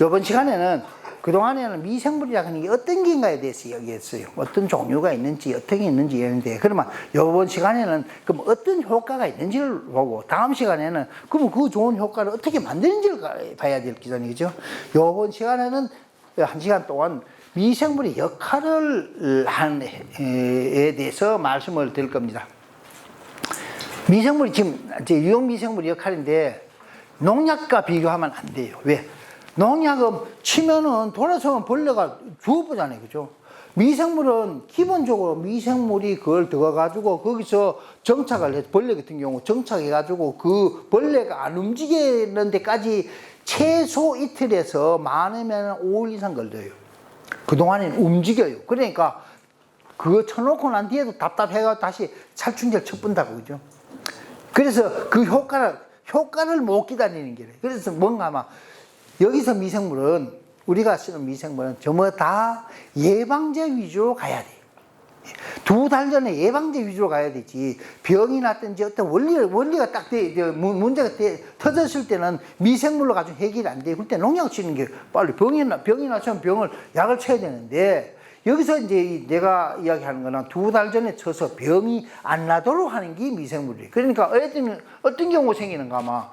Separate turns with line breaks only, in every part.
이번 시간에는 그동안에는 미생물이라는 게 어떤 게인가에 대해서 얘기했어요. 어떤 종류가 있는지, 어떤 게 있는지 얘기했는데, 그러면 이번 시간에는 그럼 어떤 효과가 있는지를 보고, 다음 시간에는 그럼 그 좋은 효과를 어떻게 만드는지를 봐야 될 기준이죠. 이번 시간에는 1시간 동안 미생물의 역할을 한에 대해서 말씀을 드릴 겁니다. 미생물이 지금 이제 유용 미생물의 역할인데 농약과 비교하면 안 돼요. 왜? 농약은 치면은 돌아서면 벌레가 죽어보잖아요. 그죠? 미생물은 기본적으로 미생물이 그걸 들어가지고 거기서 정착을 해서 벌레 같은 경우 정착해가지고 그 벌레가 안 움직이는 데까지 최소 이틀에서 많으면 5일 이상 걸려요. 그동안에는 움직여요. 그러니까 그거 쳐놓고 난 뒤에도 답답해가 다시 살충제를 쳐본다고. 그죠? 그래서 그 효과를 못 기다리는 게. 그래서 뭔가 막 여기서 미생물은, 우리가 쓰는 미생물은 전부 다 예방제 위주로 가야 돼. 2달 전에 예방제 위주로 가야 되지. 병이 났든지 어떤 원리가 딱 문제가 터졌을 때는 미생물로 가지고 해결이 안 돼. 그럴 때 농약 치는 게 빨리 병이 나면 약을 쳐야 되는데, 여기서 이제 내가 이야기하는 거는 2달 전에 쳐서 병이 안 나도록 하는 게 미생물이에요. 그러니까 어떤 경우가 생기는가 아마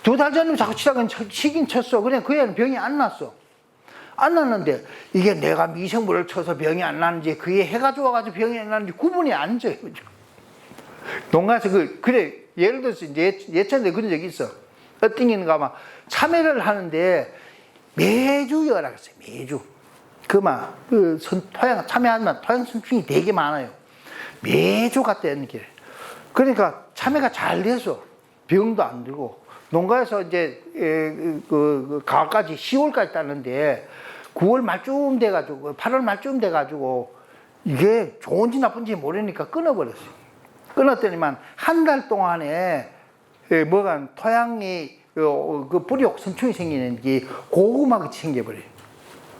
2달 전에 자꾸 치긴 쳤어. 그냥 그 애는 병이 안 났어. 안 났는데 이게 내가 미생물을 쳐서 병이 안 나는지 그게 해가 좋아가지고 병이 안 나는지 구분이 안 돼요. 농가에서 그래 예를 들어서 이제 예전에 그런 적이 있어. 어떤 게 있는가 막 참외를 하는데 매주 열하겠어요. 매주. 참외하면 토양 선충이 되게 많아요. 매주 갔다 오는 길. 그러니까 참외가 잘 돼서 병도 안 들고, 농가에서 이제 가을까지 10월까지 따는데 9월 말쯤 돼가지고 8월 말쯤 돼가지고 이게 좋은지 나쁜지 모르니까 끊어버렸어요. 끊었더니만 한 달 동안에 뭐가 토양이 그 뿌리 옥선충이 생기는 게 고구마같이 생겨버려요.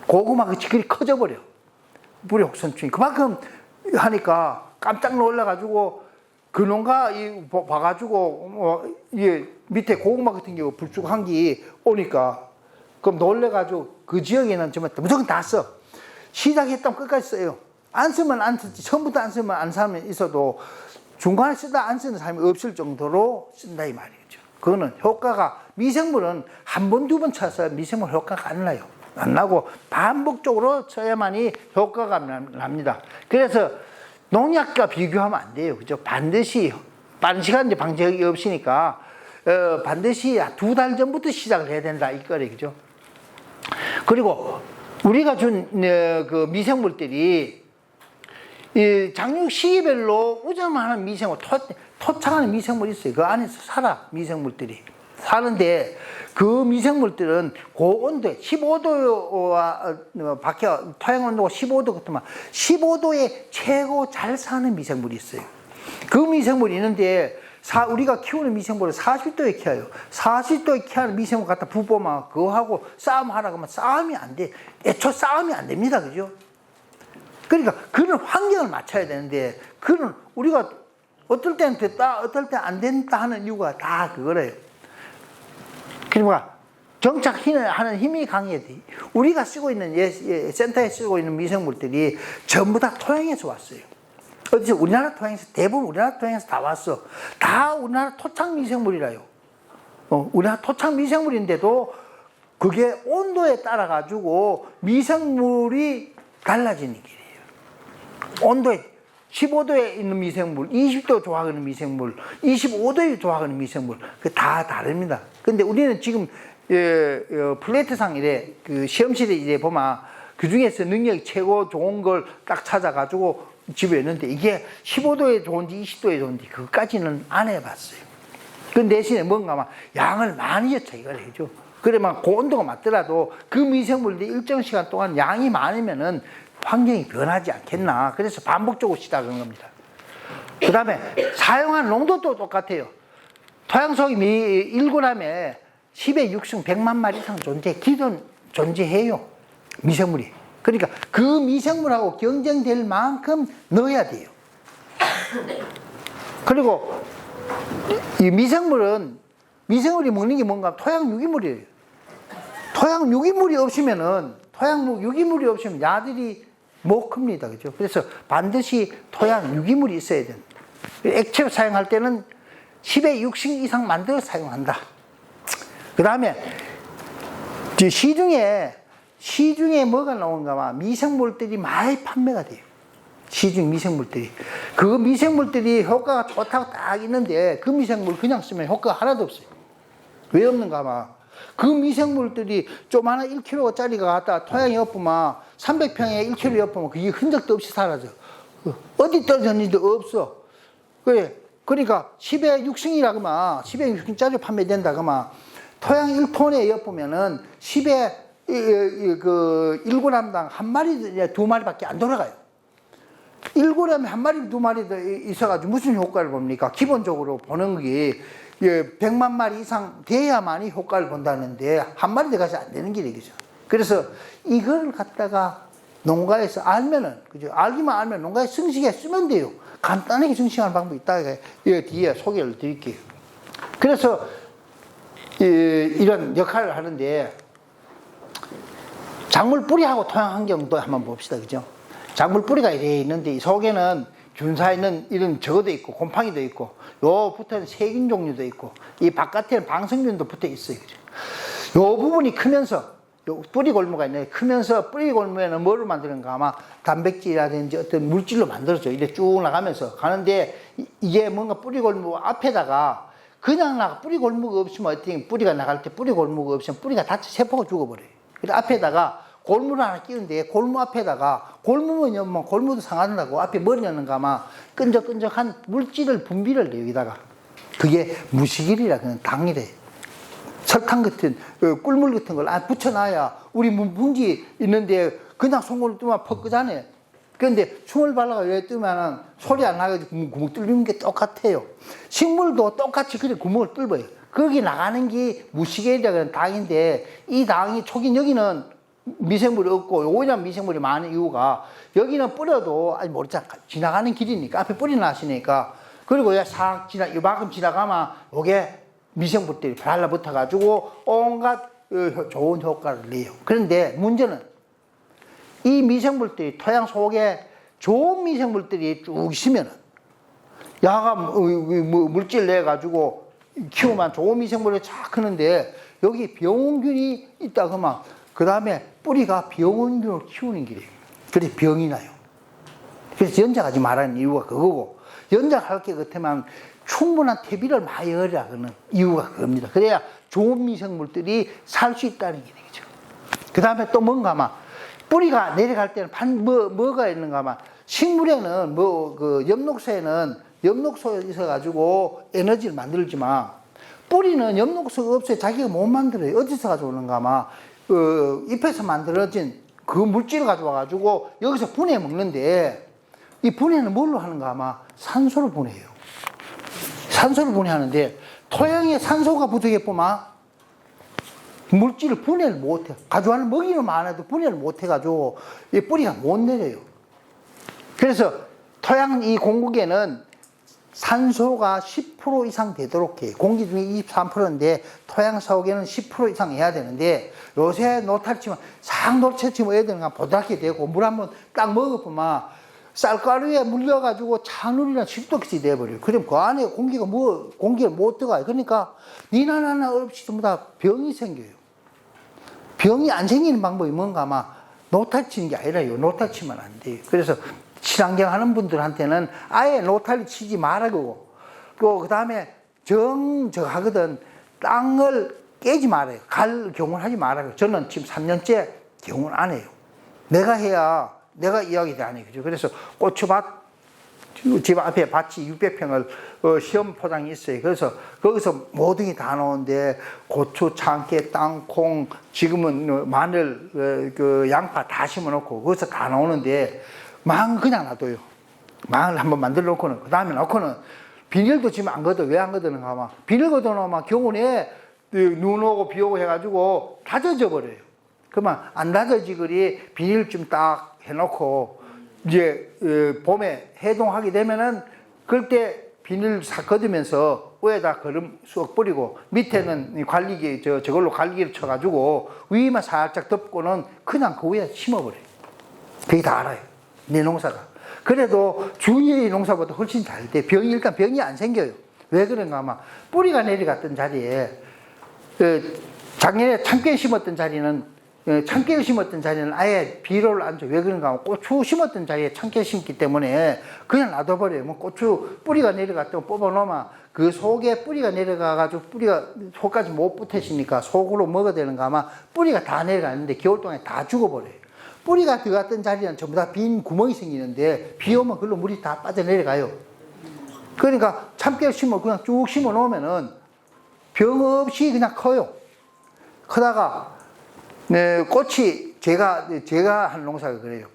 고구마같이 그리 커져버려. 뿌리 옥선충이. 그만큼 하니까 깜짝 놀라가지고 그 농가 봐가지고 이게 밑에 고구마 같은 경우 불쑥한 게 오니까 그럼 놀래가지고 그 지역에는 정말 무조건 다 써. 시작했다면 끝까지 써요. 안 쓰면 안 쓰지. 처음부터 안 쓰면 안 사면 있어도 중간에 쓰다 안 쓰는 사람이 없을 정도로 쓴다 이 말이죠. 그거는 효과가, 미생물은 한 번, 2번 쳐서 미생물 효과가 안 나요. 안 나고 반복적으로 쳐야만이 효과가 납니다. 그래서 농약과 비교하면 안 돼요. 그죠? 반드시 빠른 시간에 방법이 없으니까 반드시 2달 전부터 시작을 해야 된다 이 거래. 그죠? 그리고 우리가 준 그 미생물들이 이 작육 시기별로 우점하는 미생물, 토착하는 미생물이 있어요. 그 안에서 살아, 미생물들이. 사는데 그 미생물들은 고온도에 15도와 밖에 토양 온도가 15도 같으면 15도에 최고 잘 사는 미생물이 있어요. 그 미생물이 있는데 우리가 키우는 미생물을 40도에 키워요. 40도에 키우는 미생물 갖다 부보면 그거하고 싸움하라고 하면 싸움이 안 돼. 애초 싸움이 안 됩니다. 그죠? 그러니까 그런 환경을 맞춰야 되는데, 그런 우리가 어떨 때는 됐다, 어떨 때 안 된다 하는 이유가 다 그거래요. 그러니까 정착하는 힘이 강해야 돼. 우리가 쓰고 있는 센터에 쓰고 있는 미생물들이 전부 다 토양에서 왔어요. 어디서? 우리나라 토양에서, 대부분 우리나라 토양에서 다 왔어. 다 우리나라 토착 미생물이라요. 우리나라 토착 미생물인데도 그게 온도에 따라 가지고 미생물이 달라지는 길이에요. 온도에 15도에 있는 미생물, 20도 좋아하는 미생물, 25도에 좋아하는 미생물, 그 다 다릅니다. 근데 우리는 지금 플레이트상 이래 그 시험실에 이래 보면 그 중에서 능력이 최고 좋은 걸 딱 찾아가지고 집에 있는데, 이게 15도에 좋은지 20도에 좋은지 그것까지는 안 해봤어요. 그 대신에 뭔가 막 양을 많이 여차이걸 해줘. 그래만 그 온도가 맞더라도 그 미생물들이 일정 시간 동안 양이 많으면은 환경이 변하지 않겠나. 그래서 반복적으로 시작하는 겁니다. 그 다음에 사용하는 농도도 똑같아요. 토양 속에 1g에 10의 6승 100만 마리 이상 존재해요. 미생물이. 그러니까 그 미생물하고 경쟁될 만큼 넣어야 돼요. 그리고 이 미생물이 먹는 게 뭔가 토양 유기물이에요. 토양 유기물이 없으면은, 유기물이 없으면 야들이 못 큽니다. 그죠? 그래서 반드시 토양 유기물이 있어야 된다. 액체로 사용할 때는 10의 6씩 이상 만들어 사용한다. 그 다음에 시중에 뭐가 나오는가 하면 미생물들이 많이 판매가 돼요. 시중 미생물들이. 그 미생물들이 효과가 좋다고 딱 있는데 그 미생물 그냥 쓰면 효과가 하나도 없어요. 왜 없는가 하면 그 미생물들이 조그마한 1kg짜리가 갖다 토양에 엎으면 300평에 1kg 엎으면 그게 흔적도 없이 사라져. 어디 떨어졌는지도 없어. 그러니까 10의 6승이라고 하면 10의 6승짜리 판매된다고 하면 토양 1톤에 엿보면은 10의 1g당 한 마리, 두 마리밖에 안 돌아가요. 1g에 한 마리, 두 마리 있어가지고 무슨 효과를 봅니까? 기본적으로 보는 게 100만 마리 이상 돼야만이 효과를 본다는데 한 마리 돼가서 안 되는 길이죠. 그래서 이걸 갖다가 농가에서 알면은, 그죠? 알기만 알면 농가에 승식에 쓰면 돼요. 간단하게 증식하는 방법이 있다. 뒤에 소개를 드릴게요. 그래서 이런 역할을 하는데 작물 뿌리하고 토양 환경도 한번 봅시다. 그죠? 작물 뿌리가 이래 있는데 이 속에는 균사 있는 이런 저거도 있고 곰팡이도 있고 요 붙어있는 세균 종류도 있고 이 바깥에는 방생균도 붙어 있어요. 그죠? 요 부분이 크면서 요 뿌리 골무가 있는데 크면서 뿌리 골무에는 뭐를 만드는가 아마 단백질이라든지 어떤 물질로 만들어져. 이래 쭉 나가면서 가는데 이게 뭔가 뿌리 골무 앞에다가 그냥 뿌리 골무가 없으면 어떻게 뿌리가 나갈 때 뿌리 골무가 없으면 뿌리가 다쳐 세포가 죽어버려요. 그래서 앞에다가 골무를 하나 끼우는데 골무 앞에다가 골무면 뭐 골무도 상하다고 앞에 머리 넣는가 아마 끈적끈적한 물질을 분비를 해요. 여기다가 그게 무시길이라 그냥 당이래. 설탕 같은 꿀물 같은 걸 붙여놔야 우리 문지 있는데 그냥 송골을 뜨면 퍽 끄잖아요. 그런데 춤을 발라가 왜 뜨면은 소리 안 나가지고 구멍 뚫리는 게 똑같아요. 식물도 똑같이 그래 구멍을 뚫어요. 거기 나가는 게 무시겔이라는 당인데 이 당이 초기 여기는 미생물이 없고 요거는 미생물이 많은 이유가 여기는 뿌려도 아니 모르잖아. 지나가는 길이니까 앞에 뿌리 나시니까 그리고 싹 이만큼 지나가면 요게 미생물들이 달라붙어 가지고 온갖 좋은 효과를 내요. 그런데 문제는 이 미생물들이 토양 속에 좋은 미생물들이 쭉 있으면은 야가 물질 내 가지고 키우면 좋은 미생물이 쫙 크는데 여기 병원균이 있다 그러면 그 다음에 뿌리가 병원균을 키우는 길이에요. 그래서 병이 나요. 그래서 연작하지 말라는 이유가 그거고 연작할 게 같으면 충분한 퇴비를 많이 넣으라는 이유가 그겁니다. 그래야 좋은 미생물들이 살 수 있다는 얘기죠. 그 다음에 또 뭔가 하면 뿌리가 내려갈 때는 뭐가 있는가 하면 식물에는 엽록소에는 엽록소가 있어가지고 에너지를 만들지만 뿌리는 엽록소가 없어요. 자기가 못 만들어요. 어디서 가져오는가 하면 잎에서 만들어진 그 물질을 가져와가지고 여기서 분해 먹는데 이 분해는 뭘로 하는가 하면 산소를 분해해요. 산소를 분해하는데 토양에 산소가 부족해 보면 물질을 분해를 못해. 가져와는 먹이는 많아도 분해를 못해가지고 이 뿌리가 못 내려요. 그래서 토양 이 공국에는 산소가 10% 이상 되도록 해요. 공기 중에 23%인데 토양 속에는 10% 이상 해야 되는데 요새 노탈 치면 싹 노탈 치면 애들은 보드랗게 되고 물 한번 딱 먹어보면 쌀가루에 물려가지고 찬물이나 식독이 돼버려요. 그럼 그 안에 공기가 공기가 못 들어가요. 그러니까 니나 나나 없이 전부 다 병이 생겨요. 병이 안 생기는 방법이 뭔가 아마 노탈 치는 게 아니라요. 노탈 치면 안 돼요. 그래서 친환경 하는 분들한테는 아예 노탈 치지 말라고. 그 다음에 정적하거든 땅을 깨지 말아요. 갈 경우는 하지 말아요. 저는 지금 3년째 경우는 안 해요. 내가 해야 내가 이야기도 안 해요. 그래서 고추밭, 집 앞에 밭이 600평을 시험 포장이 있어요. 그래서 거기서 모든 게 다 나오는데 고추, 참깨, 땅콩, 지금은 마늘, 양파 다 심어놓고 거기서 다 나오는데 망 그냥 놔둬요. 망을 한번 만들어 놓고는 그 다음에 놓고는 비닐도 지금 안 걷어. 왜 안 걷어는가 하면 비닐 걷어놓으면 겨울에 눈 오고 비 오고 해가지고 다져져 버려요. 그러면 안 다져지거리 비닐 좀 딱 해놓고 이제 봄에 해동하게 되면은 그럴 때 비닐 싹 걷으면서 위에다 거름 쑥 뿌리고 밑에는 이 관리기 저걸로 관리기를 쳐가지고 위만 살짝 덮고는 그냥 그 위에 심어버려요. 그게 다 알아요. 내 농사가. 그래도 주위의 농사보다 훨씬 잘 돼. 일단 병이 안 생겨요. 왜 그런가 하면 뿌리가 내려갔던 자리에 작년에 참깨 심었던 자리는 참깨를 심었던 자리는 아예 비료를 안 줘. 왜 그런가 하면 고추 심었던 자리에 참깨 심기 때문에 그냥 놔둬버려요. 뭐 고추 뿌리가 내려갔다고 뽑아놓으면 그 속에 뿌리가 내려가가지고 뿌리가 속까지 못 붙으시니까 속으로 먹어야 되는가 하면 뿌리가 다 내려가는데 겨울 동안에 다 죽어버려요. 뿌리가 들어갔던 자리는 전부 다 빈 구멍이 생기는데 비 오면 그걸로 물이 다 빠져내려가요. 그러니까 참깨를 심어 그냥 쭉 심어 놓으면은 병 없이 그냥 커요. 크다가 꽃이 제가 한 농사가 그래요.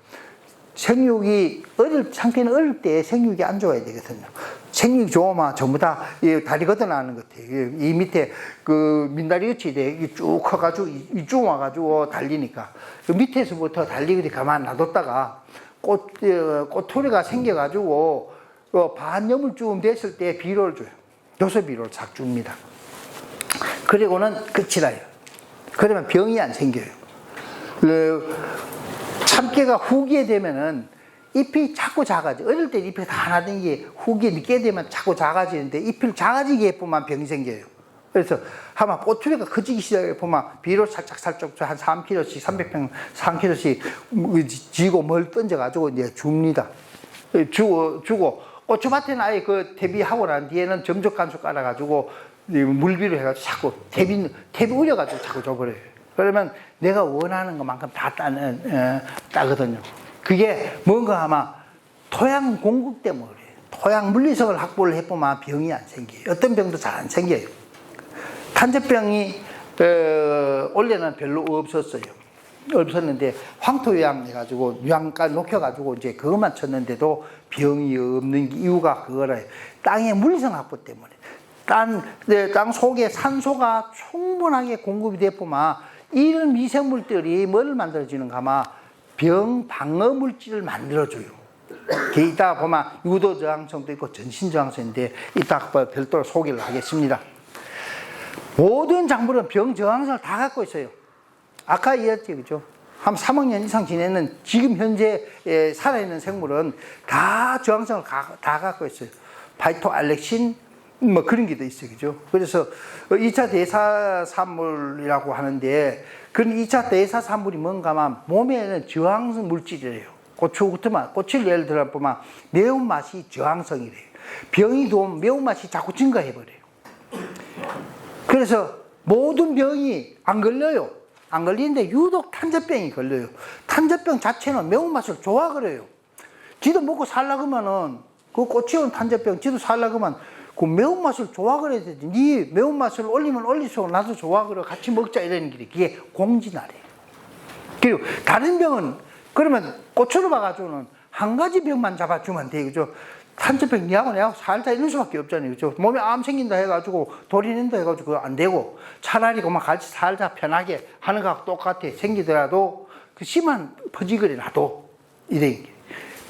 생육이 참깨는 어릴 때 생육이 안 좋아야 되거든요. 생육이 좋으면 전부 다 다리 걷어나는 것 같아요. 이 밑에 그 민다리 끝이 돼. 쭉 커가지고 이쪽 와가지고 달리니까 그 밑에서부터 달리고 가만 놔뒀다가 꼬투리가 생겨가지고 반여물쯤 됐을 때 비료를 줘요. 요소 비료를 싹 줍니다. 그리고는 끝이 나요. 그러면 병이 안 생겨요. 참깨가 후기에 되면은 잎이 자꾸 작아져. 어릴 때 잎이 다 나던 게 후기에 늦게 되면 자꾸 작아지는데 잎을 작아지게 해보면 병이 생겨요. 그래서 아마 꼬투리가 커지기 시작해 보면 비료 살짝 한 3kg씩 300평 3kg씩 지고 뭘 던져가지고 이제 줍니다. 주고 고추밭에는 아예 그 퇴비하고 난 뒤에는 점적 간수 깔아가지고 물비로 해가지고 자꾸 퇴비 우려가지고 자꾸 줘버려요. 그러면 내가 원하는 것만큼 다 따거든요. 그게 뭔가 아마 토양 공급 때문에 그래요. 토양 물리성을 확보를 해보면 병이 안 생겨요. 어떤 병도 잘 안 생겨요. 탄저병이 원래는 별로 없었는데 황토요양 해가지고 유양까지 녹여가지고 이제 그것만 쳤는데도 병이 없는 이유가 그거래요. 땅의 물리성 확보 때문에. 땅 속에 산소가 충분하게 공급이 되면 이런 미생물들이 뭘 만들어주는가 하면 병 방어 물질을 만들어줘요. 이따 보면 유도 저항성도 있고 전신 저항성인데 이따 별도로 소개를 하겠습니다. 모든 작물은 병 저항성을 다 갖고 있어요. 아까 이랬지, 그죠? 한 3억 년 이상 지내는 지금 현재 살아있는 생물은 다 저항성을 다 갖고 있어요. 파이토 알렉신 뭐 그런 게 더 있어요, 그죠? 그래서 2차 대사산물이라고 하는데 그런 2차 대사산물이 뭔가 하면 몸에는 저항성 물질이래요. 고추를 예를 들어 보면 매운맛이 저항성이래요. 병이 도면 매운맛이 자꾸 증가해버려요. 그래서 모든 병이 안 걸려요. 안 걸리는데 유독 탄저병이 걸려요. 탄저병 자체는 매운맛을 좋아하거래요. 지도 먹고 살려고 하면은 그 꽃이온 탄저병 지도 살려고 하면 그 매운맛을 좋아하거래야 되지. 네 매운맛을 올리면 올릴수록 나도 좋아하거래. 같이 먹자 이러는 길이 그게 공진하래요. 그리고 다른 병은 그러면 고추를 봐가지고는 한 가지 병만 잡아주면 돼, 그죠? 탄저병 니하고 내하고 살짝 이럴 수밖에 없잖아요, 그죠? 몸에 암 생긴다 해가지고 돌이낸다 해가지고 그거 안 되고 차라리 그만 같이 살짝 편하게 하는 거하고 똑같아. 생기더라도 그 심한 퍼지거리 놔도 이래.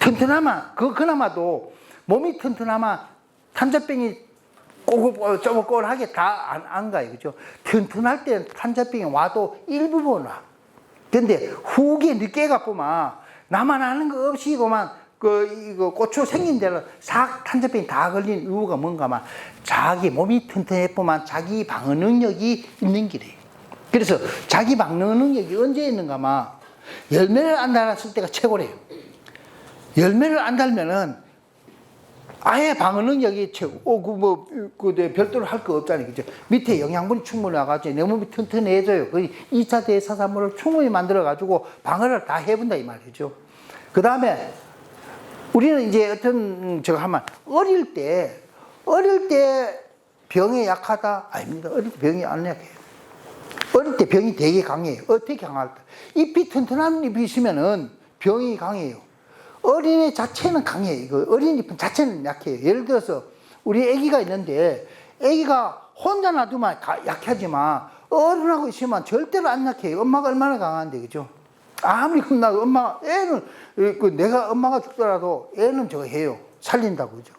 튼튼하면 그나마도 몸이 튼튼하면 탄저병이 쪼글쪼글하게 다 안 가요, 그죠? 튼튼할 때는 탄저병이 와도 일부분 와. 근데 후기에 늦게 가보면 나만 아는 거 없이 그만 이거 고추 생긴 데는 싹 탄저병이 다 걸린 이유가 뭔가 하면 자기 몸이 튼튼해보면 자기 방어 능력이 있는 길이에요. 그래서 자기 방어 능력이 언제 있는가 하면 열매를 안 달았을 때가 최고래요. 열매를 안 달면은 아예 방어 능력이 최고. 별도로 할 거 없잖아요, 그죠? 밑에 영양분이 충분히 와가지고 내 몸이 튼튼해져요. 그 2차 대사산물을 충분히 만들어가지고 방어를 다 해본다, 이 말이죠. 그 다음에 우리는 이제 저거 하면 어릴 때 병에 약하다? 아닙니다. 어릴 때 병이 안 약해요. 어릴 때 병이 되게 강해요. 어떻게 강할까? 잎이 튼튼한 잎이 있으면은 병이 강해요. 어린애 자체는 강해요. 어린 잎은 자체는 약해요. 예를 들어서 우리 아기가 있는데 아기가 혼자 놔두면 약하지만 어른하고 있으면 절대로 안 약해요. 엄마가 얼마나 강한데, 그죠? 아무리 겁나고 애는 내가 엄마가 죽더라도 애는 저거 해요. 살린다고, 그죠?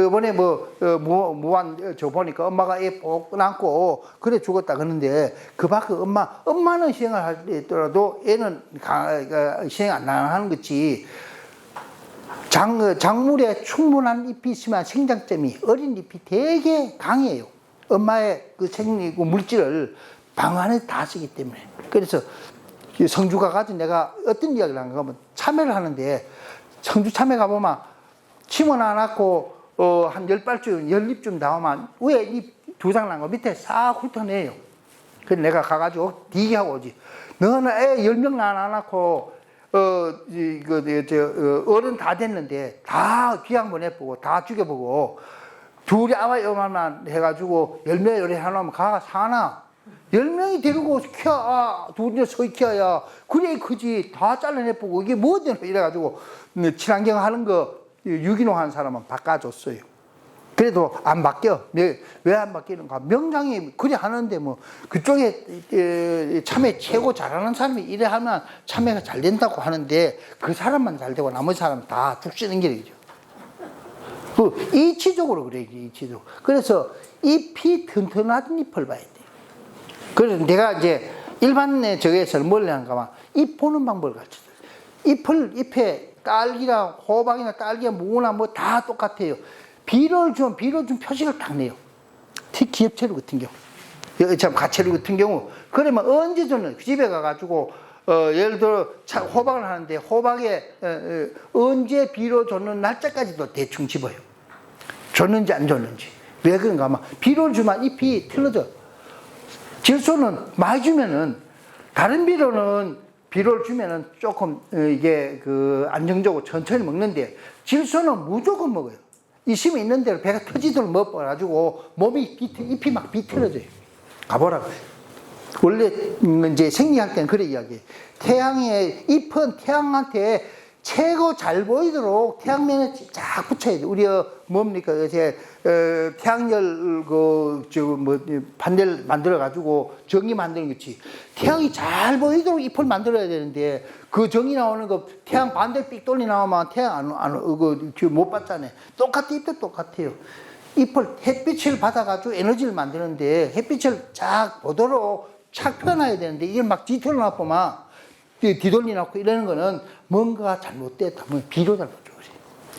이번에 무한 저 보니까 엄마가 애 꼭 안고 그래 죽었다 그러는데 그 밖에 엄마는 시행을 하더라도 애는 시행 안 하는 거지. 작물에 충분한 잎이 있으면 생장점이 어린 잎이 되게 강해요. 엄마의 그 물질을 방안에 다 쓰기 때문에. 그래서 성주가 가진 내가 어떤 이야기를 하는가 하면 참외를 하는데 성주 참외 가보면 심어 놔놓고 한 10발쯤, 10잎쯤 나오면 위에 잎 두 장 난 거 밑에 싹 훑어내요. 그래서 내가 가가지고 디기하고 오지. 너는 애 10명 낳아놓고 어른 다 됐는데 다 귀양 보내보고 다 죽여보고 둘이 아마 요만만 해가지고 10명 요리 해놓으면 가가 사나? 10명이 데리고 키워, 둘이 서이 키워야 그래 크지. 다 잘라내보고 이게 뭐 되나 이래가지고 친환경 하는 거 유기농 하는 사람은 바꿔줬어요. 그래도 안 바뀌어. 왜 안 바뀌는가? 명장이 그래 하는데 뭐 그쪽에 참외 최고 잘하는 사람이 이래 하면 참외가 잘 된다고 하는데 그 사람만 잘 되고 나머지 사람은 다 죽시는 길이죠. 그 이치적으로 그래, 이치적으로. 그래서 잎이 튼튼한 잎을 봐야 돼. 그래서 내가 이제 일반의 저에서는 뭘 하는가 하면 잎 보는 방법을 가르쳐줘요. 잎에 딸기랑 호박이나 딸기나 무나 뭐 다 똑같아요. 비료를 준 표식을 딱 내요. 특히 기엽채류 같은 경우, 참 가채류 같은 경우, 그러면 언제 줬는 집에 가가지고 예를 들어 호박을 하는데 호박에 언제 비료 줬는 날짜까지도 대충 집어요. 줬는지 안 줬는지. 왜 그런가 하면 비료를 주면 잎이 틀어져. 질소는 많이 주면은 다른 비료를 주면은 조금 이게 안정적으로 천천히 먹는데 질소는 무조건 먹어요. 이심이 있는 대로 배가 터지도록 먹어가지고 잎이 막 비틀어져요. 가보라고. 원래 이제 생리할 때는 그래 이야기해요. 잎은 태양한테 최고 잘 보이도록 태양면에 쫙 붙여야 돼. 우리 뭡니까 태양열 반대를 만들어 가지고 전기 만드는 거지. 태양이 잘 보이도록 잎을 만들어야 되는데 그 전기 나오는 거 태양 반대 삑 돌리 나오면 태양 못 받잖아요. 똑같은 잎도 똑같아요. 잎을 햇빛을 받아가지고 에너지를 만드는데 햇빛을 쫙 보도록 착 펴놔야 되는데 이게 막 뒤틀어 놔보면 뒤돌리 놓고 이러는 거는 뭔가 잘못됐다. 뭐 비료 잘못됐다.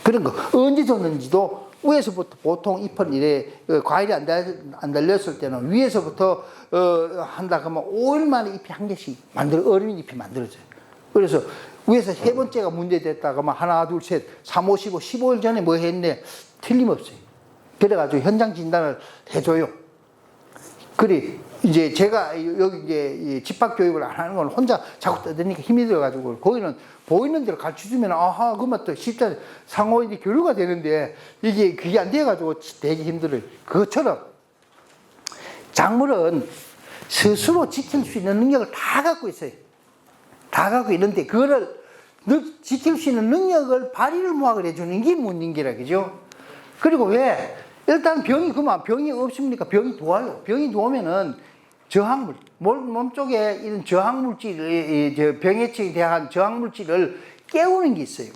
그런 거. 언제 줬는지도 위에서부터 보통 잎은 이래 과일이 안 달렸을 때는 위에서부터 한다 그러면 5일 만에 잎이 한 개씩 어린 잎이 만들어져요. 그래서 위에서 세 번째가 문제됐다 그러면 하나, 둘, 셋, 3, 5, 15, 15일 전에 뭐 했네. 틀림없어요. 그래가지고 현장 진단을 해줘요. 그래. 이제 제가 여기 이제 집합교육을 안 하는 건 혼자 자꾸 떠드니까 힘이 들어가지고 거기는 보이는 대로 가르쳐 주면 아하 그러면 또 쉽게 상호 이제 교류가 되는데 그게 안 돼가지고 되게 힘들어요. 그것처럼 작물은 스스로 지킬 수 있는 능력을 다 갖고 있어요. 다 갖고 있는데 그거를 지킬 수 있는 능력을 발휘를 모아서 해주는 게 문인기라 그죠? 그리고 왜 일단 병이 없습니까? 병이 도와요. 병이 도우면은 저항물, 몸쪽에 이런 저항물질, 병해충에 대한 저항물질을 깨우는 게 있어요.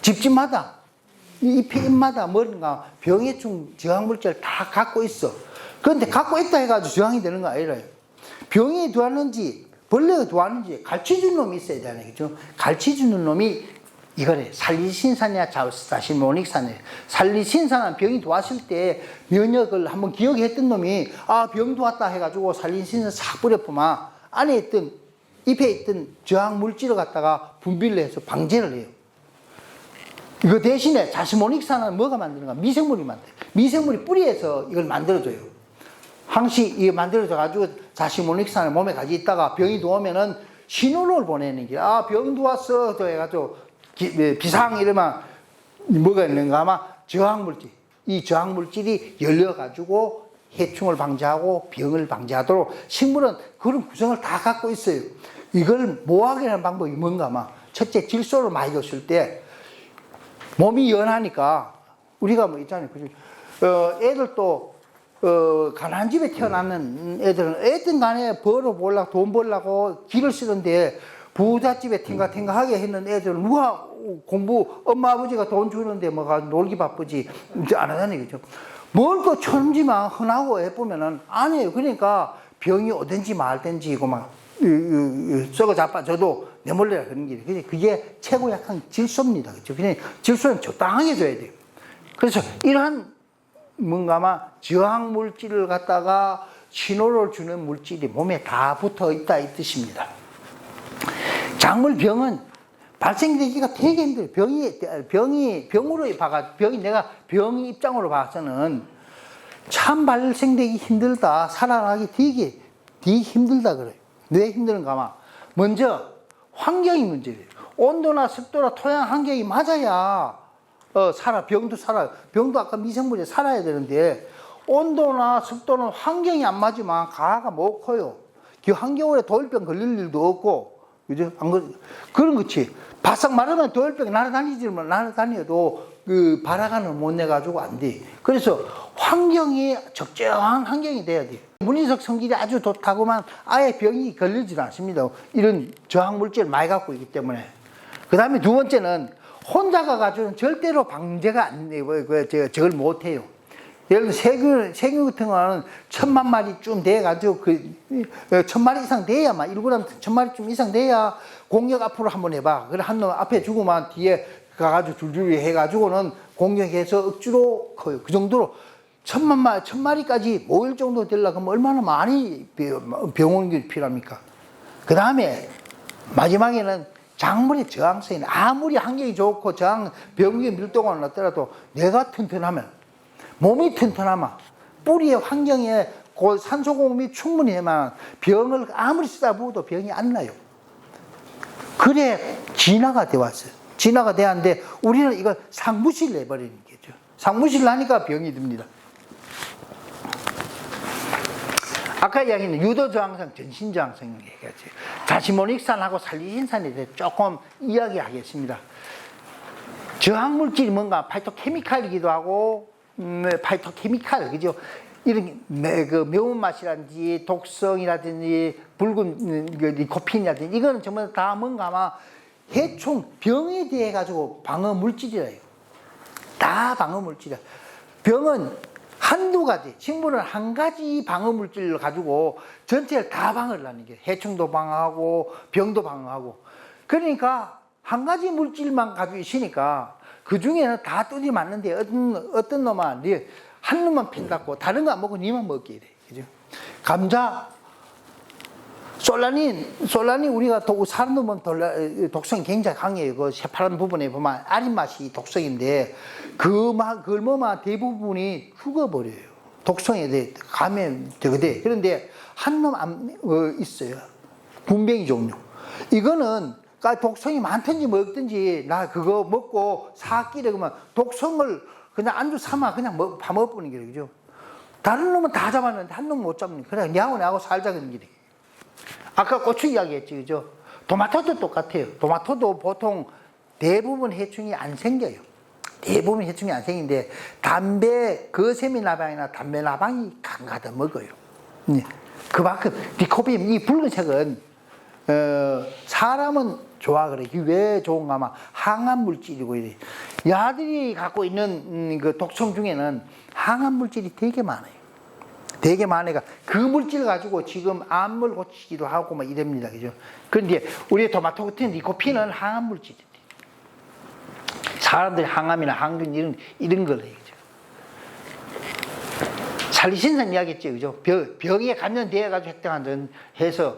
집집마다, 잎마다 뭔가 병해충 저항물질을 다 갖고 있어. 그런데 갖고 있다 해가지고 저항이 되는 거 아니라요. 병이 도왔는지, 벌레가 도왔는지 가르쳐주는 놈이 있어야 되잖아요. 그죠? 가르쳐주는 놈이 이거래. 살리신산이야, 자시모닉산이에요. 살리신산은 병이 도왔을 때 면역을 한번 기억했던 놈이 병 도왔다 해가지고 살리신산 싹 뿌려보면 안에 있던 잎에 있던 저항 물질을 갖다가 분비를 해서 방제를 해요. 이거 대신에 자시모닉산은 뭐가 만드는가? 미생물이 만들어요. 미생물이 뿌리에서 이걸 만들어줘요. 항시 이거 만들어져가지고 자시모닉산을 몸에 가지고 있다가 병이 도우면은 신호를 보내는 게 병 도왔어. 저 해가지고 비상 이러면 뭐가 있는가 하면 저항물질. 이 저항물질이 열려가지고 해충을 방지하고 병을 방지하도록 식물은 그런 구성을 다 갖고 있어요. 이걸 모하게 하는 방법이 뭔가 하면 첫째 질소를 많이 줬을 때 몸이 연하니까 우리가 뭐 있잖아요. 애들도 가난한 집에 태어나는 애들은 애든 간에 돈 벌려고 길을 쓰는데 부잣집에 탱가탱가하게 했는 애들은 누가 공부 엄마 아버지가 돈 주는데 뭐가 놀기 바쁘지 안 하잖아요. 그죠? 뭘 또 천지만 흔하고 해보면은 안 해요. 그러니까 병이 오든지 말든지 이거 막 썩어 자빠져도 내 몰래라 그런 게 그게 최고 약한 질소입니다. 그죠? 그냥 질소는 적당하게 줘야 돼요. 그래서 이러한 뭔가 저항 물질을 갖다가 신호를 주는 물질이 몸에 다 붙어 있다 이 뜻입니다. 작물병은 발생되기가 되게 힘들어요. 내가 병의 입장으로 봐서는 참 발생되기 힘들다, 살아나기 되게 힘들다 그래요. 왜 힘드는가 하면 먼저 환경이 문제예요. 온도나 습도나 토양 환경이 맞아야 병도 살아요. 병도 아까 미생물이 살아야 되는데 온도나 습도는 환경이 안 맞으면 가가 못 커요. 그 한겨울에 돌병 걸릴 일도 없고, 그죠? 그런 거지. 바싹 마르면 돌병 날아다녀도 그 발화관을 못 내가지고 안 돼. 그래서 환경이 적정한 환경이 돼야 돼. 문희석 성질이 아주 좋다고만 아예 병이 걸리질 않습니다. 이런 저항물질을 많이 갖고 있기 때문에. 그 다음에 두 번째는 혼자가 가지고는 절대로 방제가 안 돼요. 저걸 못 해요. 예를 들어 세균 같은 거는 1000만 마리쯤 돼가지고 1000마리 이상 돼야만 1g 1000마리쯤 이상 돼야 공격 앞으로 한번 해봐. 그래 한 놈 앞에 주고만 뒤에 가가지고 줄줄이 해가지고는 공격해서 억지로 커요. 그 정도로 1000마리까지 모일 정도 되려고 하면 얼마나 많이 병원이 필요합니까? 그 다음에 마지막에는 작물의 저항성이 아무리 환경이 좋고 병의 밀도가 낮더라도 내가 튼튼하면 몸이 튼튼하면 뿌리의 환경에 산소 공급이 충분히 하면 병을 아무리 쓰다 부어도 병이 안 나요. 그래 진화가 돼 왔어요. 진화가 돼왔는데 우리는 이걸 상무실 내버리는 거죠. 상무실 나니까 병이 듭니다. 아까 이야기는 유도저항성, 전신저항성 얘기했죠. 자시모닉산하고 살리신산에 대해 조금 이야기하겠습니다. 저항물질이 뭔가 파이토케미칼이기도 하고 파이토케미칼, 그죠? 이런 그 매운맛이라든지 독성이라든지 붉은 리코핀이라든지 이거는 전부 다 뭔가 아마 해충, 병에 대해 가지고 방어 물질이래요. 다 방어 물질이야. 병은 한두 가지, 식물은 한 가지 방어 물질을 가지고 전체를 다 방어를 하는 게 해충도 방어하고 병도 방어하고. 그러니까 한 가지 물질만 가지고 있으니까 그 중에는 다 뚜디 맞는데 어떤 놈은 한 놈만 핀다고 다른 거 안 먹고 니만 먹게 돼. 그죠? 감자, 솔라닌 우리가 사람 보면 독성이 굉장히 강해요. 그 새파란 부분에 보면 아린 맛이 독성인데 그걸 먹으면 대부분이 죽어버려요. 독성에 대해 감염되거든. 그런데 한 놈 있어요. 군뱅이 종류. 이거는 독성이 많든지 먹든지 나 그거 먹고 사끼래 그러면 독성을 그냥 안주 삼아 그냥 다 먹어보는 게 그죠. 다른 놈은 다 잡았는데 한 놈 못 잡는 게 그냥 내하고 살자 그런 길이. 아까 고추 이야기했지 그죠. 토마토도 똑같아요. 토마토도 보통 대부분 해충이 안 생겨요. 대부분 해충이 안 생기는데 거세미나방이나 담배나방이 강하다 먹어요. 그만큼 리코빈 이 붉은색은 사람은 좋아 그래. 이게 왜 좋은가 하면 항암 물질이고 이래. 야들이 갖고 있는 그 독성 중에는 항암 물질이 되게 많아요. 되게 많으니까 그 물질 가지고 지금 암을 고치기도 하고 막 이럽니다. 그죠? 그런데 우리 토마토 같은 리코핀은 항암 물질이에요. 사람들이 항암이나 항균 이런 걸 해요. 살리신산 이야기했죠. 그죠? 병에 감염되어가지고 획득한 해서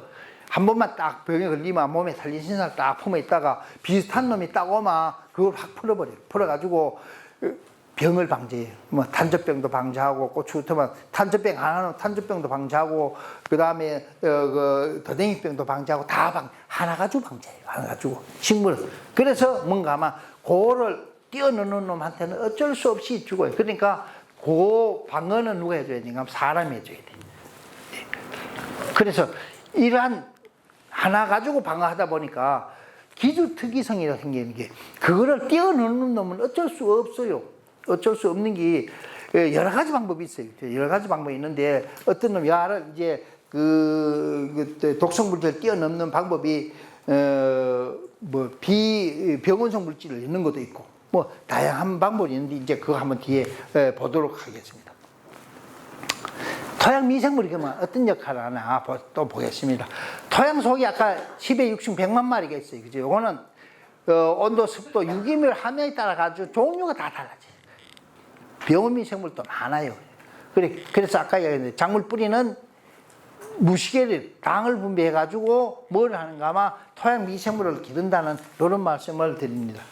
한 번만 딱 병에 걸리면 몸에 살리신산을 딱 품어 있다가 비슷한 놈이 딱 오면 그걸 확 풀어버려요. 풀어가지고 병을 방지해요. 뭐 탄저병도 방지하고 고추 같으면 탄저병 하나는 탄저병도 방지하고 그 다음에 더댕이병도 방지하고 다 하나 가지고 방지해요. 하나 가지고 식물을. 그래서 뭔가 아마 그거를 뛰어넣는 놈한테는 어쩔 수 없이 죽어요. 그러니까 그 방어는 누가 해줘야 되는가 하면 사람이 해줘야 돼. 그래서 이러한 하나 가지고 방어하다 보니까 기주특이성이라 생기는 게 그거를 뛰어넣는 놈은 어쩔 수 없어요. 어쩔 수 없는 게 여러 가지 방법이 있어요. 여러 가지 방법이 있는데 어떤 놈 야를 이제 독성물질 뛰어넘는 방법이 비병원성 물질을 넣는 것도 있고, 뭐, 다양한 방법이 있는데, 이제 그거 한번 뒤에 보도록 하겠습니다. 토양 미생물이 그러면 어떤 역할을 하나 또 보겠습니다. 토양 속에 아까 10의 6층 100만 마리가 있어요. 그죠? 요거는, 온도, 습도, 유기물 함량에 따라 가지고 종류가 다 달라져요. 병원 미생물도 많아요. 그래서 아까 얘기했는데, 작물 뿌리는 무시개를, 당을 분비해가지고 뭘 하는가 하면 토양 미생물을 기른다는 이런 말씀을 드립니다.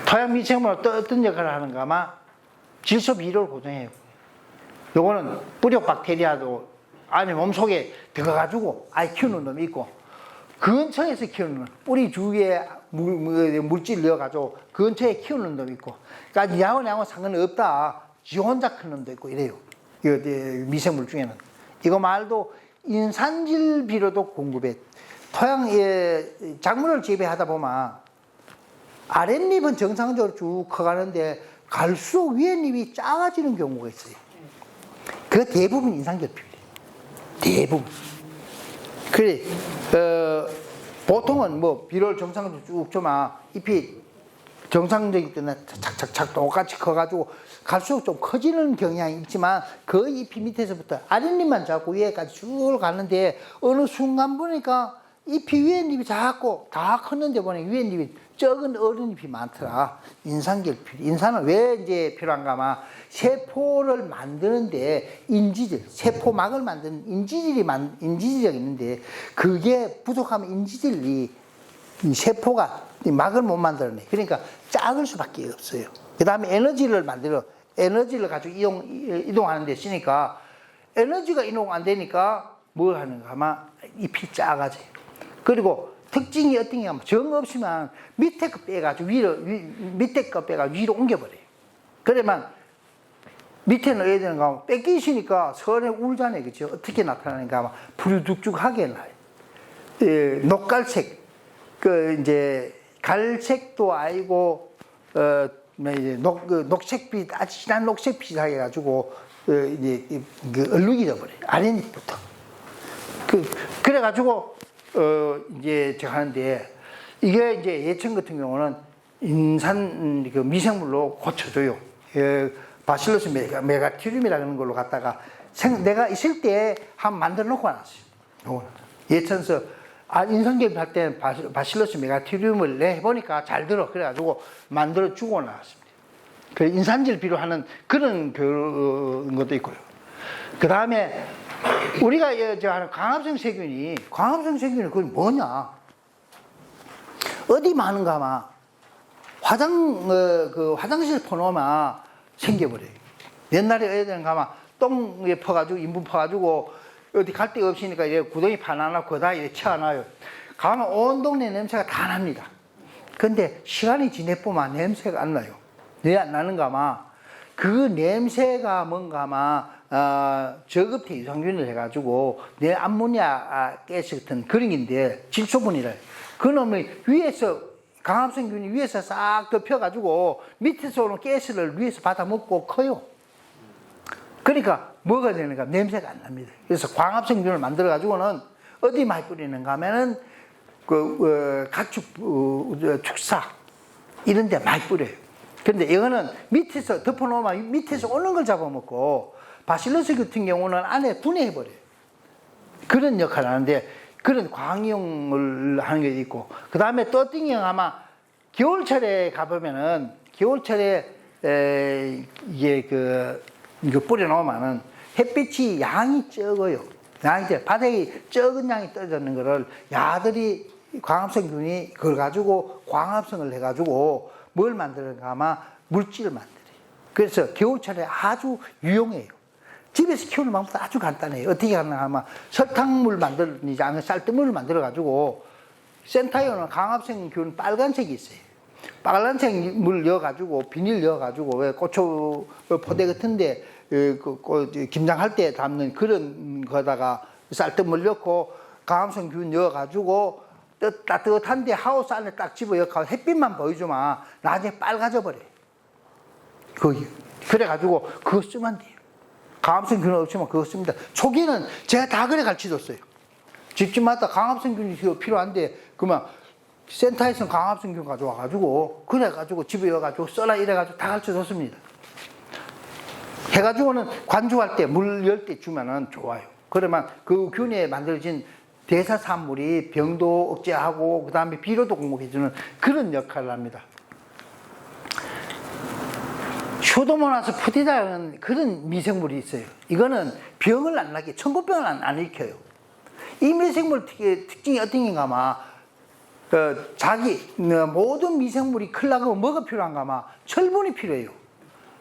토양 미생물은 또 어떤 역할을 하는가 하면 질소 비율을 고정해요. 요거는 뿌리 박테리아도 안에 몸속에 들어가가지고 아예 키우는 놈이 있고, 근처에서 키우는 놈, 뿌리 주위에 물질 넣어가지고 근처에 키우는 놈이 있고, 그러니까 야하고 상관없다. 지 혼자 큰 놈도 있고 이래요. 미생물 중에는. 이거 말도 인산질 비료도 공급해. 토양에 작물을 재배하다 보면 아랫잎은 정상적으로 쭉 커가는데 갈수록 위에잎이 작아지는 경우가 있어요. 그 대부분 인산결핍이에요. 대부분. 그래, 보통은 뭐 비료를 정상적으로 쭉 주면 잎이 정상적일 때는 착착착 똑같이 커가지고 갈수록 좀 커지는 경향이 있지만 그 잎이 밑에서부터 아랫잎만 자꾸 위에까지 쭉 가는데 어느 순간 보니까 잎이 위에 잎이 작고 다 컸는데 보니 위에 잎이 적은 어른 잎이 많더라. 인산결핍. 인산은 왜 이제 필요한가 하면 세포를 만드는데 인지질, 세포막을 만드는 인지질이 있는데 그게 부족하면 인지질이 이 세포가 막을 못 만들어내. 그러니까 작을 수밖에 없어요. 그 다음에 에너지를 가지고 이동하는 데 쓰니까 에너지가 이동 안 되니까 뭘 하는가 하면 잎이 작아져요. 그리고 특징이 어떤 게 하면 정 없으면 밑에 거 빼가지고 밑에 거 빼가지고 위로 옮겨버려요. 그러면 밑에 넣어야 되는가 하면 뺏기시니까 서른에 울잖아요. 그죠? 어떻게 나타나는가 하면 부르죽죽하게 나요. 녹갈색. 이제 갈색도 아니고 녹색빛 아주 진한 녹색빛이 해가지고 이제 얼룩이 져버려요. 아랫잎부터. 그래가지고 이제 제가 하는데 이게 이제 예천 같은 경우는 인산 미생물로 고쳐줘요. 바실러스 메가티륨이라는 걸로 갖다가 내가 있을 때 한 만들어 놓고 왔어요. 예천서 인산결핍 할 때 바실러스 메가티륨을 해보니까 잘 들어. 그래가지고 만들어 주고 나왔습니다. 그 인산질 비료하는 그런 것도 있고요. 그 다음에 우리가 하는 광합성 세균이 그게 뭐냐? 어디 많은가 하면 화장실 퍼놓으면 생겨버려요. 옛날에 애들은 가면 똥에 퍼가지고 인분 퍼가지고 어디 갈 데가 없으니까 이제 구덩이 파놔놓고 거기다 이렇게 채워놔요. 가면 온 동네 냄새가 다 납니다. 근데 시간이 지내보면 냄새가 안 나요. 왜 안 나는가 하면 그 냄새가 뭔가 하면 저급태 유산균을 해가지고 내 암모니아 가스 같은 그런 게인데 질소분이래. 그놈이 위에서 강합성균이 위에서 싹 덮여가지고 밑에서 오는 가스를 위에서 받아먹고 커요. 그러니까 뭐가 되는가? 냄새가 안 납니다. 그래서 광합성균을 만들어가지고는 어디 많이 뿌리는가 하면은 가축 축사 이런 데 많이 뿌려요. 근데 이거는 밑에서 덮어놓으면 밑에서 오는 걸 잡아먹고 바실러스 같은 경우는 안에 분해해버려요. 그런 역할을 하는데 그런 광이용을 하는 게 있고 그 다음에 또 어떤 경우 아마 겨울철에 가보면은 겨울철에 이게 이거 뿌려놓으면은 햇빛이 양이 적어요. 바닥에 적은 양이 떨어지는 거를 야들이 광합성균이 그걸 가지고 광합성을 해가지고 뭘 만드는가 하면 물질을 만들어요. 그래서 겨울철에 아주 유용해요. 집에서 키우는 방법도 아주 간단해요. 어떻게 하나 하면 설탕물 만들든지 아니면 쌀뜨물을 만들어가지고 센터에 오는 광합성균 빨간색이 있어요. 빨간색 물 넣어가지고 비닐 넣어가지고 왜 고추 포대 같은데 김장할 때 담는 그런 거다가 쌀뜨물 넣고 광합성균 넣어가지고 따뜻한데 하우스 안에 딱 집어넣고 햇빛만 보여주면 나중에 빨가져 버려요. 그래가지고 그거 쓰면 돼요. 광합성균 없으면 그거 씁니다. 초기는 제가 다 그래 가르쳐줬어요. 집집마다 광합성균이 필요한데 그러면 센터에서 강압성균 가져와가지고 그래가지고 집에 와가지고 써라 이래가지고 다 가르쳐줬습니다. 해가지고는 관주할 때 물 열 때 주면은 좋아요. 그러면 그 균에 만들어진 대사산물이 병도 억제하고 그 다음에 비료도 공급해주는 그런 역할을 합니다. 슈도모나스 푸디다라는 그런 미생물이 있어요. 이거는 병을 안 나게, 청고병을 안 일으켜요. 이 미생물 특징이 어떤 게인가 하면 모든 미생물이 클라고 뭐가 필요한가 하면 철분이 필요해요.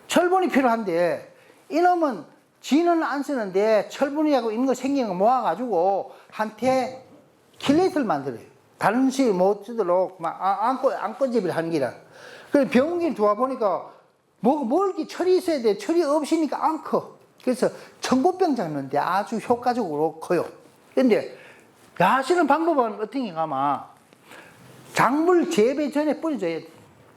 철분이 필요한데 이놈은 지는 안 쓰는데 철분이라고 있는 거 생긴 거 모아가지고 한테 킬레이터를 만들어요. 다른 시 못 쓰도록 막 안건제비를 하는 기라. 그래서 병원기 좋아 보니까 뭐 이렇게 철이 있어야 돼. 철이 없으니까 안 커. 그래서 청고병 잡는데 아주 효과적으로 커요. 근데 하시는 방법은 어떻게 하면 작물 재배 전에 뿌려줘야 돼.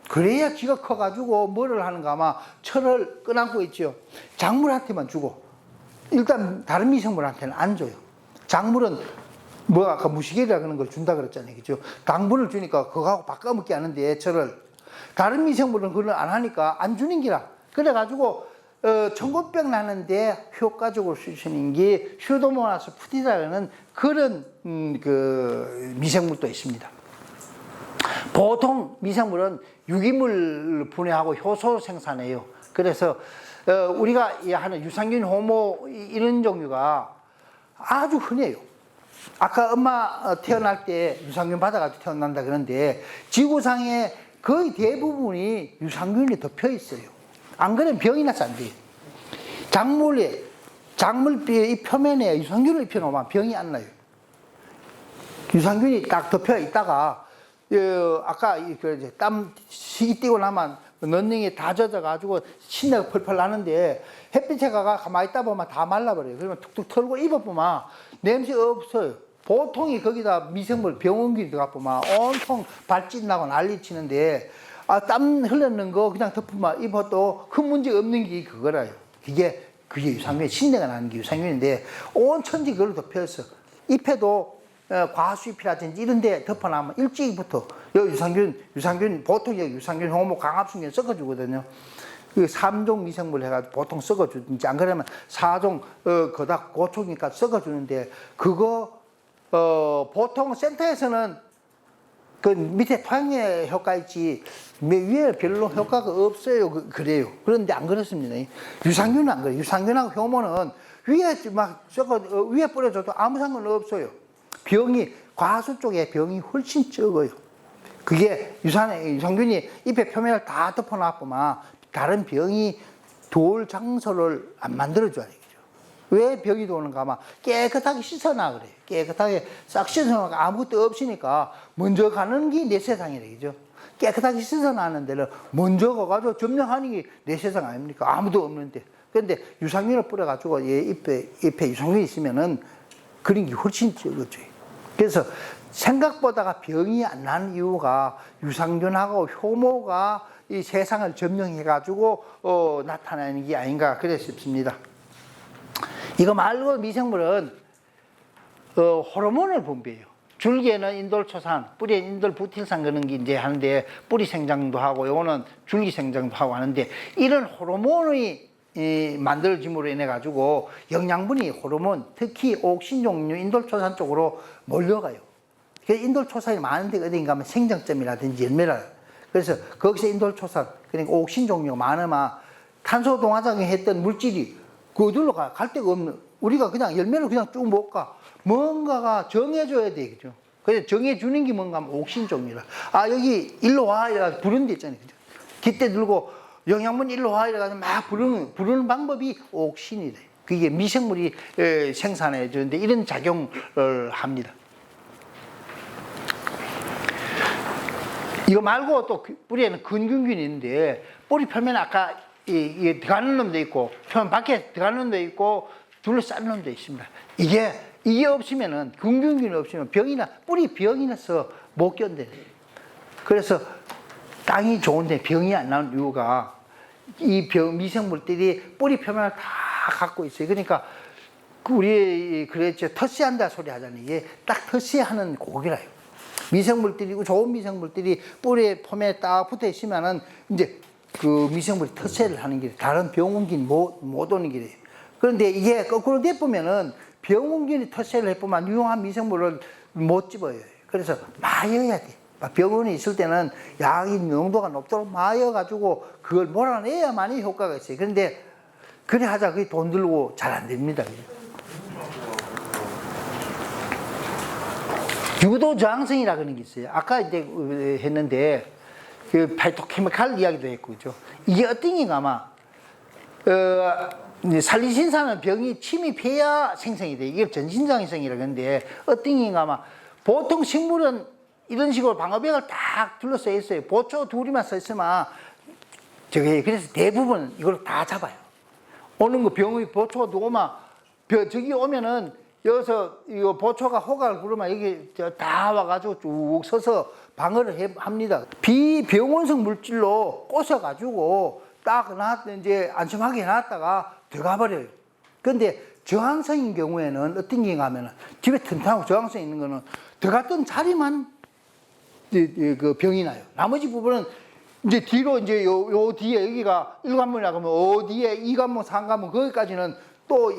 그래야 지가 커가지고 뭐를 하는가 하면 철을 끄안고 있죠. 작물한테만 주고 일단 다른 미생물한테는 안 줘요. 작물은 뭐 아까 무시개라 그런 걸 준다 그랬잖아요. 그죠? 당분을 주니까 그거하고 바꿔먹기 하는데 철을 다른 미생물은 그걸 안 하니까 안 주는 기라. 그래가지고 청고병 나는데 효과적으로 쓰시는 게 슈도모나스 푸디다라는 그런 그 미생물도 있습니다. 보통 미생물은 유기물 분해하고 효소 생산해요. 그래서 우리가 하는 유산균, 호모 이런 종류가 아주 흔해요. 아까 엄마 태어날 때 유산균 받아가지고 태어난다 그러는데 지구상에 거의 대부분이 유산균이 덮여 있어요. 안 그러면 병이 나서 안 돼요. 작물 이 표면에 유산균을 입혀놓으면 병이 안 나요. 유산균이 딱 덮여 있다가 아까 땀 시기 띄고 나면 런닝이 다 젖어가지고 신내가 펄펄 나는데 햇빛에 가만히 있다 보면 다 말라버려요. 그러면 툭툭 털고 입어보면 냄새 없어요. 보통이 거기다 미생물 병원균이 들어가 보면 온통 발짓 나고 난리 치는데 땀 흘렀는 거 그냥 덮으면 입어도 큰 문제 없는 게 그거라요. 그게 유산균, 신내가 나는 게 유산균인데 온 천지 그걸로 덮여있어. 잎에도 과수잎이라든지 이런 데 덮어놔면 일찍부터 유산균 보통 유산균, 호모, 강압성균 섞어주거든요. 그 3종 미생물 해가지고 보통 섞어주든지 안 그러면 4종 그닥 고초니까 섞어주는데 그거 보통 센터에서는 그 밑에 토양에 효과 있지 위에 별로 효과가 없어요. 그래요. 그런데 안 그렇습니다. 유산균은 안 그래요. 유산균하고 효모는 위에 막 위에 뿌려줘도 아무 상관 없어요. 과수 쪽에 병이 훨씬 적어요. 그게 유산균이 잎의 표면을 다 덮어놨구만 다른 병이 돌 장소를 안 만들어줘야 되겠죠. 왜 병이 도는가 하면 깨끗하게 씻어놔 그래요. 깨끗하게 싹 씻어놔 아무것도 없으니까 먼저 가는 게 내 세상이래. 그죠? 깨끗하게 씻어놔는 데를 먼저 가가지고 점령하는 게 내 세상 아닙니까? 아무도 없는데. 그런데 유산균을 뿌려가지고 잎에 유산균이 있으면은 그런 게 훨씬 적어져요. 그래서 생각보다가 병이 안 나는 이유가 유산균하고 효모가 이 세상을 점령해가지고 나타나는 게 아닌가 그래 싶습니다. 이거 말고 미생물은 호르몬을 분비해요. 줄기에는 인돌초산, 뿌리에 인돌부틸산 그런 게 이제 하는데 뿌리 생장도 하고 요거는 줄기 생장도 하고 하는데 이런 호르몬이 만들어짐으로 인해 가지고 영양분이 호르몬, 특히 옥신 종류 인돌초산 쪽으로 몰려가요. 그래서 인돌초산이 많은 데가 어딘가 하면 생장점이라든지 열매라. 그래서 거기서 인돌초산, 그러니까 옥신 종류가 많으면 탄소 동화작용 했던 물질이 그들로 갈 데가 없는, 우리가 그냥 열매를 그냥 쭉 못 가. 뭔가가 정해줘야 돼, 그죠? 그래서 정해주는 게 뭔가 하면 옥신 종류라. 여기 일로 와, 이래가지고 부르는 데 있잖아요, 그죠? 깃대 들고 영양분 일로 와, 이래가지고 막 부르는 방법이 옥신이래. 그게 미생물이 생산해 주는데 이런 작용을 합니다. 이거 말고 또 뿌리에는 근균균이 있는데 뿌리 표면에 아까 이게 들어가는 놈도 있고 표면 밖에 들어가는 놈도 있고 둘러싸는 놈도 있습니다. 이게 없으면은 근균균이 없으면 뿌리 병이 나서 못 견뎌요. 그래서 땅이 좋은데 병이 안 나는 이유가 이 미생물들이 뿌리 표면을 다 갖고 있어요. 그러니까 우리 그랬죠. 텃세한다 소리 하잖아요. 이게 딱 텃세하는 고기라요. 미생물들이고 좋은 미생물들이 뿌리에 폼에 딱 붙어 있으면은 이제 그 미생물이 터세를 하는 길이 다른 병원균이 못 오는 길이에요. 그런데 이게 거꾸로 내보면은 병원균이 터세를 해보면 유용한 미생물을 못 집어요. 그래서 마여야 돼. 병원에 있을 때는 약이 농도가 높도록 마여가지고 그걸 몰아내야만이 효과가 있어요. 그런데 그래 하자 그게 돈 들고 잘 안 됩니다. 유도 저항성이라 그런 게 있어요. 아까 이제 했는데 그 파이토케미칼 이야기도 했고, 그죠? 이게 어떤 게가 아마 살리신산은 병이 침이 폐야 생성이 돼. 이게 전신장애성이라 그러는데 어떤 게가 아마 보통 식물은 이런 식으로 방어벽을 딱 둘러싸여 있어요. 보초 둘이만 써 있으면 저게 그래서 대부분 이걸 다 잡아요. 오는 거 병의 보초가 오면 저기 오면은 여기서 이거 보초가 호각을 부르면 여기 다 와가지고 쭉 서서 방어를 합니다. 비병원성 물질로 꼬셔가지고 딱 이제 안심하게 해놨다가 들어가 버려요. 그런데 저항성인 경우에는 어떤 게 하면은 집에 튼튼하고 저항성 있는 거는 들어갔던 자리만 그 병이 나요. 나머지 부분은 이제 뒤로 이제 요 뒤에 여기가 1관문이라고 하면 어디에 2관문, 3관문 거기까지는 또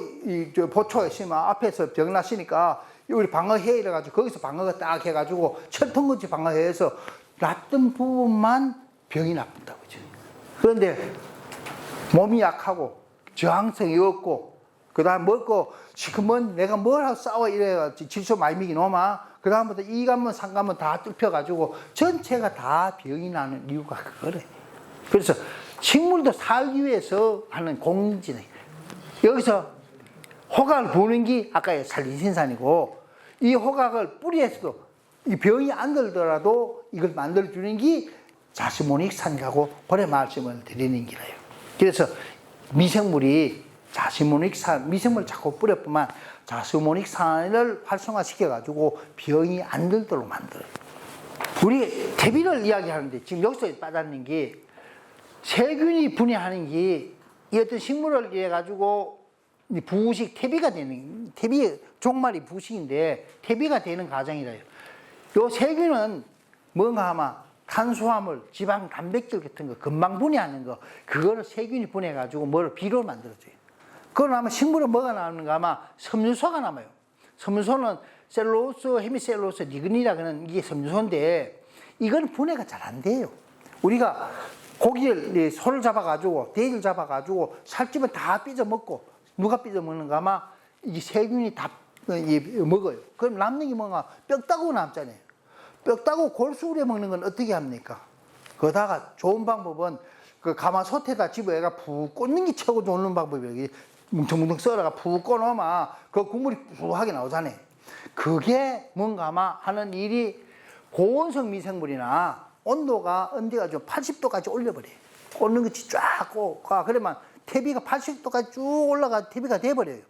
저 보초가 있으면 앞에서 병 나시니까 우리 방어해 이래가지고 거기서 방어가 딱 해가지고 철통같이 방어해서 났던 부분만 병이 나쁜다고 그죠. 그런데 몸이 약하고 저항성이 없고 그다음 먹고 지금은 내가 뭘 하고 싸워 이래가지고 질소 많이 미긴 오마 그 다음부터 2관문, 3관문 다 뚫혀가지고 전체가 다 병이 나는 이유가 그거래. 그래서 식물도 살기 위해서 하는 공진에 여기서 호각을 부는 게 아까 살리신산이고 이 호각을 뿌리에서도 이 병이 안 들더라도 이걸 만들어주는 게 자스모닉산이라고 그래 말씀을 드리는 거예요. 그래서 미생물이 자스모닉산 미생물 자꾸 뿌려보면 자스모닉산을 활성화시켜가지고 병이 안 들도록 만들어요. 우리 대비를 이야기하는데 지금 여기서 빠졌는 게 세균이 분해하는 게 이 어떤 식물을 위해 가지고 부식 퇴비가 되는 퇴비 종말이 부식인데 퇴비가 되는 과정이래요. 요 세균은 뭔가 하면 탄수화물, 지방, 단백질 같은 거 금방 분해하는 거 그거를 세균이 분해해 가지고 뭘 비료를 만들어줘요. 그건 아마 식물은 뭐가 나오는가 아마 섬유소가 남아요. 섬유소는 셀룰로스, 헤미셀룰로스, 리그닌이라 그러는 이게 섬유소인데 이건 분해가 잘 안 돼요. 우리가 고기를 소를 잡아가지고 돼지를 잡아가지고 살집은 다 삐져 먹고 누가 삐져 먹는가 아마 이 세균이 다 먹어요. 그럼 남는 게 뭔가 뼈다구 남잖아요. 뼈다구 골수 우려 먹는 건 어떻게 합니까? 거다가 좋은 방법은 그 가마솥에다 집어가 푹 꽂는 게 최고 좋은 방법이에요. 뭉텅뭉텅 썰어가 푹 꺼놓으면 그 국물이 부하게 나오잖아요. 그게 뭔가 아마 하는 일이 고온성 미생물이나 온도가 언제가 좀 80도까지 올려버려요. 꽂는 것이 쫙 꽂아. 그러면 퇴비가 80도까지 쭉 올라가 퇴비가 돼버려요.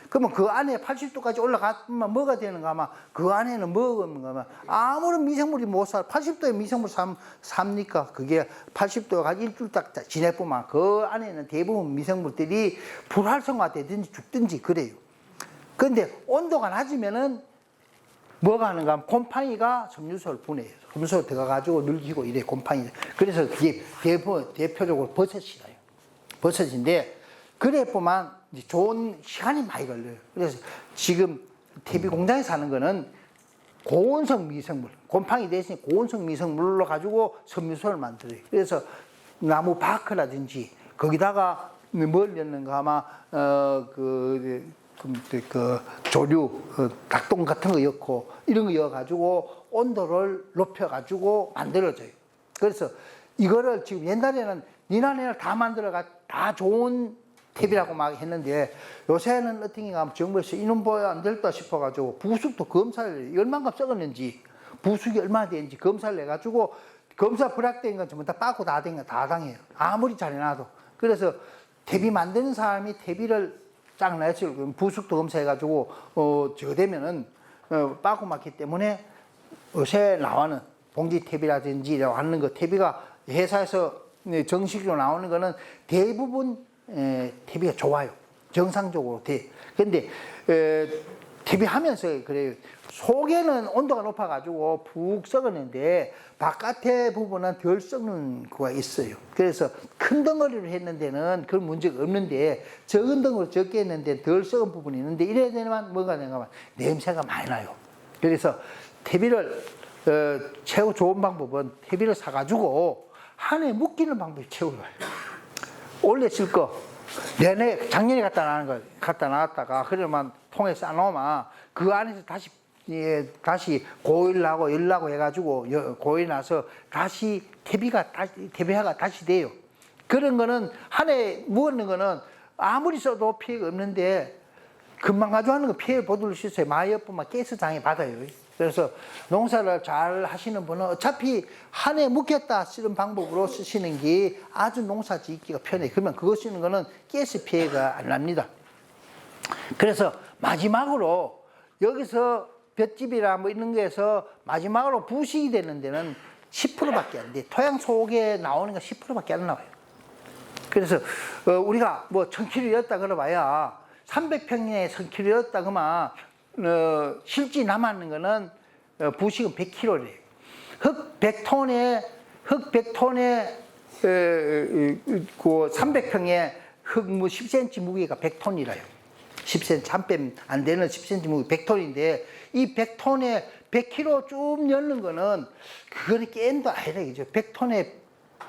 그러면 그 안에 80도까지 올라가면 뭐가 되는가 하면 그 안에는 뭐가 있는가 하면 아무런 미생물이 못 살. 80도에 미생물 삽니까? 그게 80도가 일주일 딱 지내보면 그 안에는 대부분 미생물들이 불활성화되든지 죽든지 그래요. 그런데 온도가 낮으면은 뭐가 하는가 하면 곰팡이가 섬유소를 분해해요. 섬유소를 들어가가지고 늙히고 이래 곰팡이. 그래서 그게 대표적으로 버섯이라요. 버섯인데 그래 보면 좋은 시간이 많이 걸려요. 그래서 지금 퇴비 공장에서 하는 거는 고온성 미생물, 곰팡이 대신에 고온성 미생물로 가지고 섬유소를 만들어요. 그래서 나무 바크라든지 거기다가 뭘 넣는가 아마 그 조류, 닭똥 같은 거 넣고 이런 거 넣어가지고 온도를 높여가지고 만들어져요. 그래서 이거를 지금 옛날에는 니나네를 다 만들어가 다 좋은 탭이라고 막 했는데 요새는 어떻게 하면 정부에서 이놈 보여 안 될까 싶어가지고 부숙도 검사를 얼마큼 썩었는지 부숙이 얼마나 되는지 검사를 해가지고 검사 불합격인 건 전부 다 빠고 다 당해요. 아무리 잘 해놔도. 그래서 탭이 만드는 사람이 탭이를 쫙 냈어요. 부숙도 검사해가지고 저거 되면은 빠고 맞기 때문에 요새 나오는 봉지 탭이라든지 하는 거 탭이가 회사에서 정식으로 나오는 거는 대부분 탭이가 좋아요. 정상적으로 돼. 근데 퇴비하면서 그래요. 속에는 온도가 높아가지고 푹 썩었는데 바깥의 부분은 덜 썩는 거가 있어요. 그래서 큰 덩어리로 했는 데는 그런 문제가 없는데 적은 덩어리로 적게 했는데 덜 썩은 부분이 있는데 이래야 되면 뭐가 되냐면 냄새가 많이 나요. 그래서 퇴비를 최고 좋은 방법은 퇴비를 사가지고 한 해 묵히는 방법이 최고 좋아요. 원래 쓸 거 내내 작년에 갖다 놨다가 그러면 통에 싸놓으면 그 안에서 다시 고일하고 열나고 해가지고 고일 나서 다시 퇴비화가 다시 돼요. 그런 거는 한 해 묵었는 거는 아무리 써도 피해가 없는데 금방 가져가는 거 피해 보도록 수 있어요. 많이 엿보면 가스 장애 받아요. 그래서 농사를 잘 하시는 분은 어차피 한 해 묵혔다 쓰는 방법으로 쓰시는 게 아주 농사 짓기가 편해요. 그러면 그거 쓰는 거는 가스 피해가 안 납니다. 그래서 마지막으로 여기서 볏짚이나 뭐 이런 거에서 마지막으로 부식이 되는 데는 10%밖에 안 돼. 토양 속에 나오는 거 10%밖에 안 나와요. 그래서 우리가 뭐 1000kg였다 그러봐야 300평에 1000kg였다 그러면 실제 남았는 거는 부식은 100kg래요. 흙 100톤에 그 300평에 흙 뭐 10cm 무게가 100톤이라요. 10cm 한 뺨 안 되는 10cm 무게 100톤인데 이 100톤에 100kg 쭉 넣는 거는 그거는 게임도 아니라 그죠. 100톤에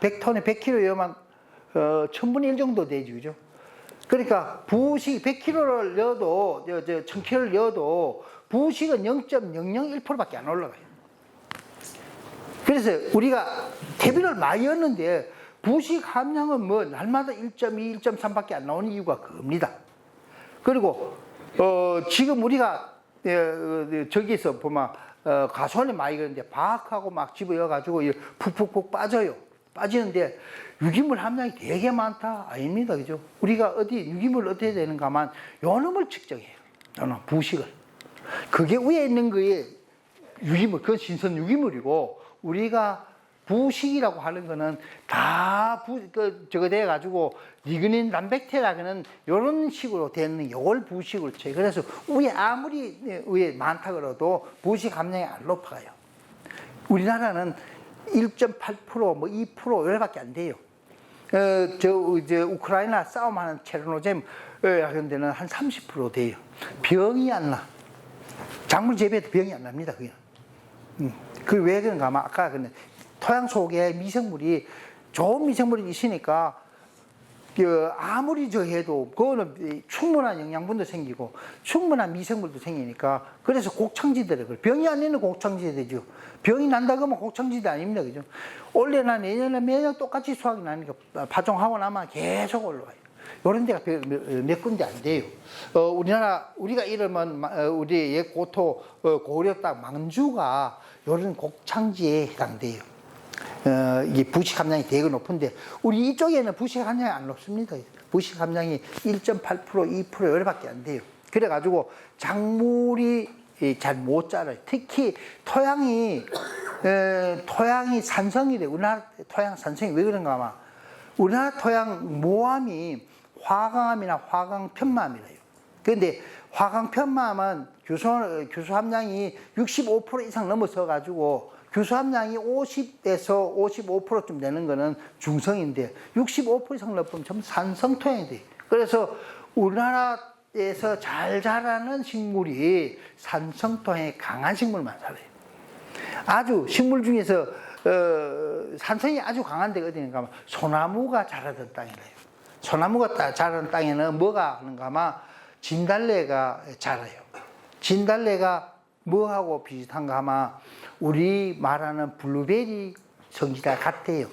100kg여만 1000분의 1 정도 되죠. 그죠? 그러니까 부식 100kg를 넣어도 1000kg를 넣어도 부식은 0.001%밖에 안 올라가요. 그래서 우리가 퇴비를 많이 넣었는데 부식 함량은 뭐 날마다 1.2, 1.3밖에 안 나오는 이유가 그겁니다. 그리고 지금 우리가 저기서 보면 가수원에 많이 그러는데 바악하고 막 집어여 가지고 푹푹푹 빠지는데 유기물 함량이 되게 많다 아닙니다. 그죠? 우리가 유기물을 어떻게 되는가 하면 요놈을 측정해요. 요놈 부식을. 그게 위에 있는 거에 유기물, 그건 신선 유기물이고 우리가 부식이라고 하는 거는 다 저거 돼가지고 리그닌 단백테라는 이런 식으로 되는 요걸 부식으로 쳐요. 그래서 위에 아무리 위에 많다 그래도 부식 함량이 안 높아요. 우리나라는 1.8% 뭐 2% 이래밖에 안 돼요. 우크라이나 싸움하는 체르노젬 이런 데는 한 30% 돼요. 병이 안 나. 작물 재배도 병이 안 납니다. 그게. 그 왜 그런가 하면 아까 근데 토양 속에 미생물이 좋은 미생물이 있으니까 아무리 해도 그거는 충분한 영양분도 생기고 충분한 미생물도 생기니까 그래서 곡창지대를 병이 안 있는 곡창지대죠. 병이 난다 그러면 곡창지대 아닙니다. 그죠? 올해나 내년에 매년 똑같이 수확이 나니까 파종하고 나면 계속 올라와요. 이런 데가 몇 군데 안 돼요. 우리가 이러면 우리 옛 고토 고려 땅 망주가 이런 곡창지에 해당돼요. 이게 부식 함량이 되게 높은데 우리 이쪽에는 부식 함량이 안 높습니다. 부식 함량이 1.8%, 2% 열밖에 안 돼요. 그래가지고 작물이 잘 못 자라요. 특히 토양이 산성이 돼요. 우리나라 토양 산성이 왜 그런가 하면 우리나라 토양 모암이 화강암이나 화강편마암이래요. 그런데 화강편마암은 규수 함량이 65% 이상 넘어서 가지고 규수 함량이 50에서 55%쯤 되는 거는 중성인데 65% 이상 넘으면 전부 산성 토양이 돼요. 그래서 우리나라에서 잘 자라는 식물이 산성 토양이 강한 식물만 살아요. 아주 식물 중에서 산성이 아주 강한 데가 어디인가 하면 소나무가 자라던 땅이래요. 소나무가 자라는 땅에는 뭐가 하는가 하면 진달래가 자라요. 진달래가 뭐하고 비슷한가 하면 우리 말하는 블루베리 성지가 같아요.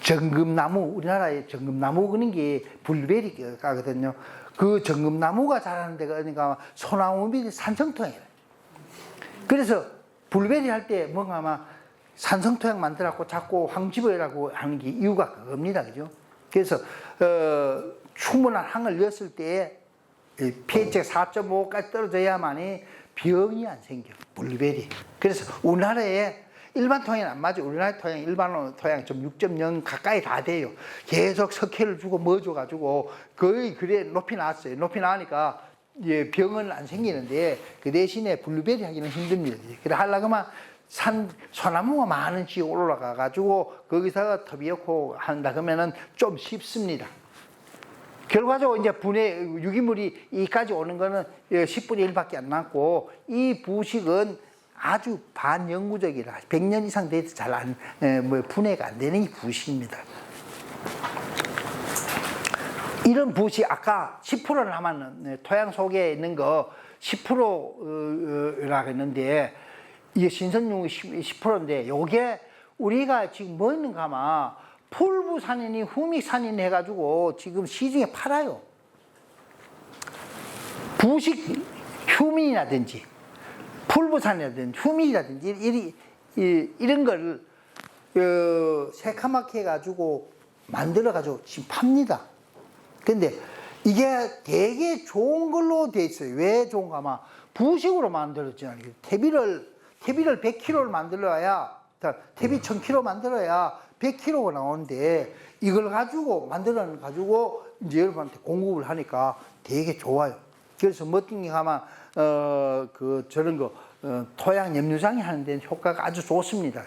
정금나무, 우리나라에 정금나무 그런 게 블루베리가거든요. 그 정금나무가 자라는 데가 어딘가 하면 소나무 밑에 산성토양이에요. 그래서 블루베리 할 때 뭔가 아마 산성토양 만들어갖고 자꾸 황집어라고 하는 게 이유가 그겁니다. 그죠? 그래서, 충분한 항을 넣었을 때 pH가 4.5까지 떨어져야만이 병이 안 생겨. 블루베리. 그래서 우리나라에 일반 토양은 안 맞아요. 우리나라 토양, 일반 토양 좀 6.0 가까이 다 돼요. 계속 석회를 주고 뭐 줘가지고 거의 그래 높이 나왔어요. 높이 나오니까 병은 안 생기는데 그 대신에 블루베리 하기는 힘듭니다. 그래 하려면 소나무가 많은 지역에 올라가 가지고 거기서 터비넣고 한다 그러면은 좀 쉽습니다. 결과적으로 이제 유기물이 이까지 오는 거는 10분의 1밖에 안 남고, 이 부식은 아주 반영구적이라 100년 이상 돼도 잘 분해가 안 되는 이 부식입니다. 이런 부식, 아까 10% 남았는 토양 속에 있는 거 10%라고 했는데, 이게 신선용이 10%인데, 요게 우리가 지금 뭐 있는가 하면 풀부산이니 후믹산이니 해가지고 지금 시중에 팔아요. 부식 휴민이라든지 풀부산이라든지 휴민이라든지 이런 걸 새카맣게 해가지고 만들어가지고 지금 팝니다. 근데 이게 되게 좋은 걸로 돼 있어요. 왜 좋은가 하면 부식으로 만들어지잖아요. 퇴비를 100kg를 만들어야, 퇴비 1000kg 만들어야 100kg가 나오는데, 이걸 가지고 만들어가지고 이제 여러분한테 공급을 하니까 되게 좋아요. 그래서 멋진 게 하면 저런 거 토양 염류장이 하는 데는 효과가 아주 좋습니다.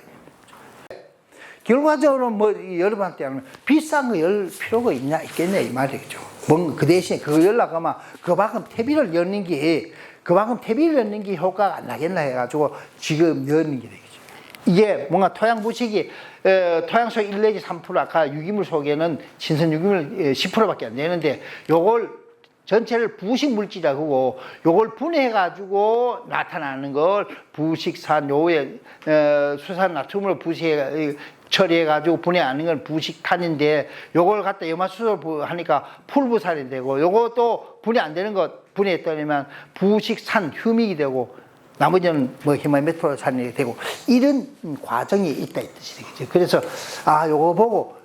결과적으로 뭐 여러분한테 비싼 거 열 필요가 있겠냐 이 말이죠. 뭔가 그 대신에 그거 열라고 하면 그만큼 퇴비를 넣는 게 효과가 안 나겠나 해가지고 지금 넣는 게 되겠죠. 이게 뭔가 토양 부식이 토양 속 1 내지 3%, 아까 유기물 속에는 신선 유기물 10%밖에 안 되는데, 요걸 전체를 부식 물질이라고 하고, 요걸 분해해가지고 나타나는 걸 부식산, 요에 수산 나트륨으로 처리해가지고 분해하는 건 부식탄인데, 요걸 갖다 염화수소 하니까 풀부산이 되고, 요것도 분해 안 되는 것 분해했더니만 부식산, 휴믹이 되고, 나머지는 뭐 히마메트로산이 되고, 이런 과정이 있다 이 뜻이 되겠죠. 그래서 요거 보고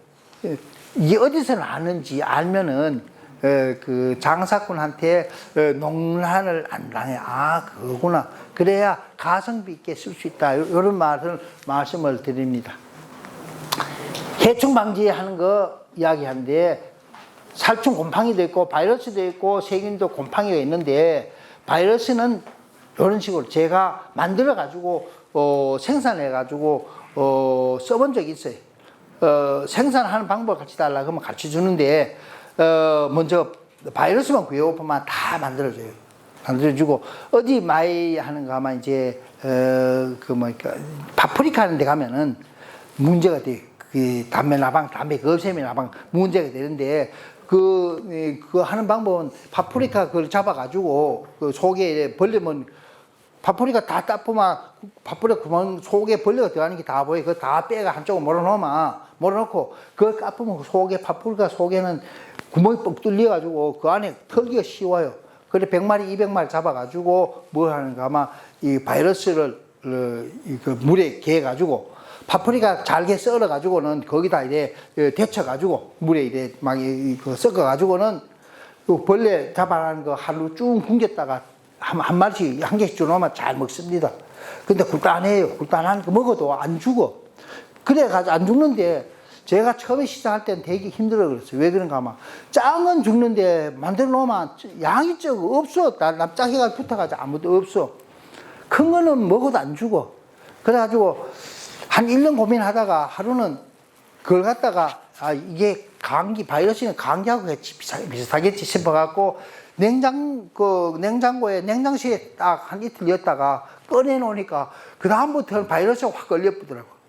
이게 어디서 나는지 알면은 그 장사꾼한테 농란을 안 당해. 그거구나. 그래야 가성비 있게 쓸 수 있다. 이런 말씀을 드립니다. 해충 방지하는 거 이야기하는데, 살충 곰팡이도 있고 바이러스도 있고 세균도 곰팡이가 있는데, 바이러스는 이런 식으로 제가 만들어 가지고 생산해 가지고 써본 적이 있어요. 생산하는 방법을 같이 달라 그러면 가르쳐 주는데, 먼저 바이러스만 구해오면 다 만들어주고, 어디 많이 하는가 하면 이제 파프리카 하는 데 가면은 문제가 돼요. 그 담배 거세미 나방 문제가 되는데, 그거 하는 방법은 파프리카 그걸 잡아가지고 그 속에 벌레면 파프리카 다 따쁘면 파프리카 구멍 속에 벌레가 들어가는 게 다 보여. 그거 다 빼가 한쪽으로 몰아놓고 그걸 까쁘면 파프리카 속에는 구멍이 뻥 뚫려가지고 그 안에 털기가 쉬워요. 그래 100마리, 200마리 잡아가지고 뭐 하는가 하면 이 바이러스를 그 물에 개가지고 파프리카 잘게 썰어가지고는 거기다 이래 데쳐가지고 물에 이래 막 섞어가지고는 그 벌레 잡아라는 거 하루 쭉 굶겼다가 한 마리씩 한 개씩 주놓으면 잘 먹습니다. 근데 굴단해요. 굴단한 거 먹어도 안 죽어. 그래가지고 안 죽는데, 제가 처음에 시작할 때는 되게 힘들어 그랬어요. 왜 그런가 하면 짱은 죽는데 만들어 놓으면 양이 적어. 없어. 납작해가 붙어가지고 아무도 없어. 큰 거는 먹어도 안 죽어. 그래가지고 한 1년 고민하다가 하루는 그걸 갖다가 이게 바이러스는 감기하고 비슷하겠지 싶어갖고 냉장고에 냉장실에 딱 한 이틀 넣었다가 꺼내놓으니까 그 다음부터는 바이러스가 확 걸려보더라고.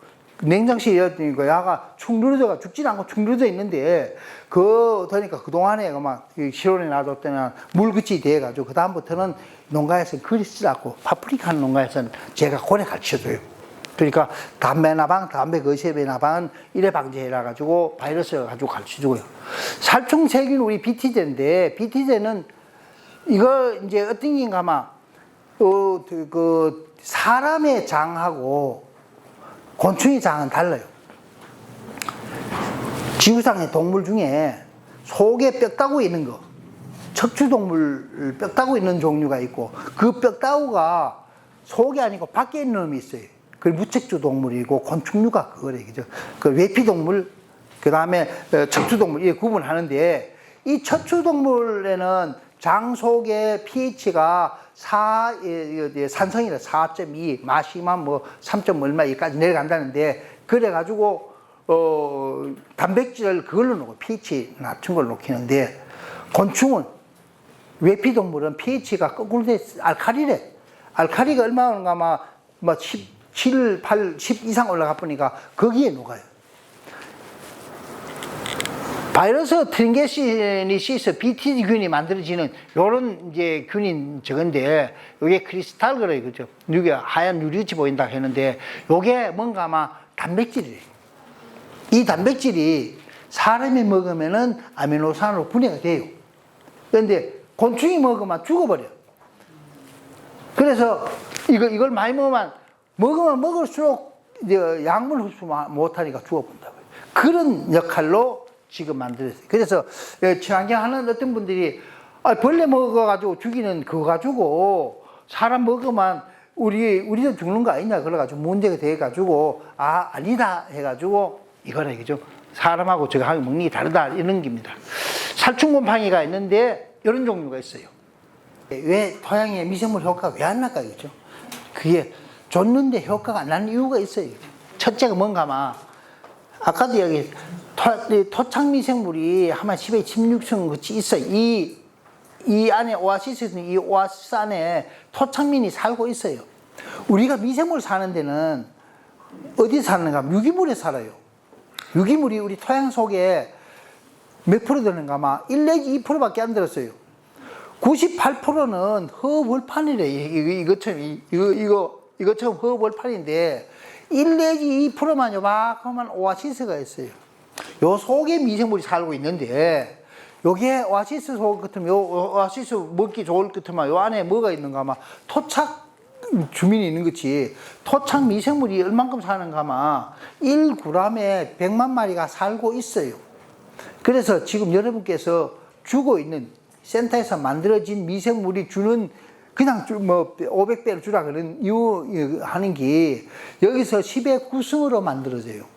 냉장실에 넣었더니 야가 축 늘어져가 죽진 않고 축 늘어져 있는데, 그러니까 그동안에 막 실온에 놔뒀더니 물그치 돼가지고 그 다음부터는 농가에서는 그리 쓰라고, 파프리카 하는 농가에서는 제가 고래 가르쳐줘요. 그러니까 담배 거세배 나방은 이래 방지해라 가지고 바이러스 가지고 가르쳐주고요. 살충세균 우리 BT제인데, BT제는 이거 이제 어떤 게인가 하면 그 사람의 장하고 곤충의 장은 달라요. 지구상의 동물 중에 속에 뼈다구 있는 거, 척추동물 뼈다구 있는 종류가 있고, 그 뼈다구가 속에 아니고 밖에 있는 놈이 있어요. 그 무척추 동물이고 곤충류가 그거래, 그죠? 그 외피동물, 그 다음에 척추동물, 이렇게 구분하는데, 이 척추동물에는 장 속의 pH가 산성이라 4.2, 마시만 뭐 3. 얼마 여기까지 내려간다는데, 그래가지고, 단백질을 그걸로 놓고, pH 낮춘 걸 놓기는데, 곤충은, 외피동물은 pH가 거꾸로 돼, 알칼리래. 알칼리가 얼마 오는가, 막 17, 8, 10 이상 올라가 보니까 거기에 녹아요. 바이러스 트린게시니시스 BT균이 만들어지는 요런 이제 균인 저건데, 요게 크리스탈 그래요. 그죠? 이게 하얀 유리같이 보인다 했는데, 요게 뭔가 아마 단백질이에요. 이 단백질이 사람이 먹으면은 아미노산으로 분해가 돼요. 그런데 곤충이 먹으면 죽어버려. 그래서 이걸 많이 먹으면 먹을수록 이제 약물 흡수 못하니까 죽어본다고요. 그런 역할로 지금 만들었어요. 그래서 친환경 하는 어떤 분들이 벌레 먹어가지고 죽이는 그거 가지고 사람 먹으면 우리도 죽는 거 아니냐 그래가지고 문제가 돼가지고 아니다 해가지고 이거라 이거죠. 사람하고 저거 하고 먹는 게 다르다 이런 겁니다. 살충곰팡이가 있는데 이런 종류가 있어요. 왜 토양에 미생물 효과가 왜 안 날까 이거죠. 그게 줬는데 효과가 안 나는 이유가 있어요. 첫째가 뭔가 아까도 여기 토착 미생물이 아마 10에 16층 같이 있어요. 이 안에 오아시스는 이 오아시스 안에 토착민이 살고 있어요. 우리가 미생물 사는 데는 어디 사는가? 유기물에 살아요. 유기물이 우리 토양 속에 몇 프로 되는가? 아마 1 내지 2%밖에 안 들었어요. 98%는 허벌판이래. 이것처럼 허벌판인데 1 내지 2%만 요만큼만 오아시스가 있어요. 요 속에 미생물이 살고 있는데, 요게 오아시스 속 같으면, 요 오아시스 먹기 좋을 것 같으면 요 안에 뭐가 있는가 하면 토착 주민이 있는 거지. 토착 미생물이 얼만큼 사는가 하면 1g에 100만 마리가 살고 있어요. 그래서 지금 여러분께서 주고 있는 센터에서 만들어진 미생물이 주는 그냥 500배를 주라 그런 이유 하는 게 여기서 10의 9승으로 만들어져요.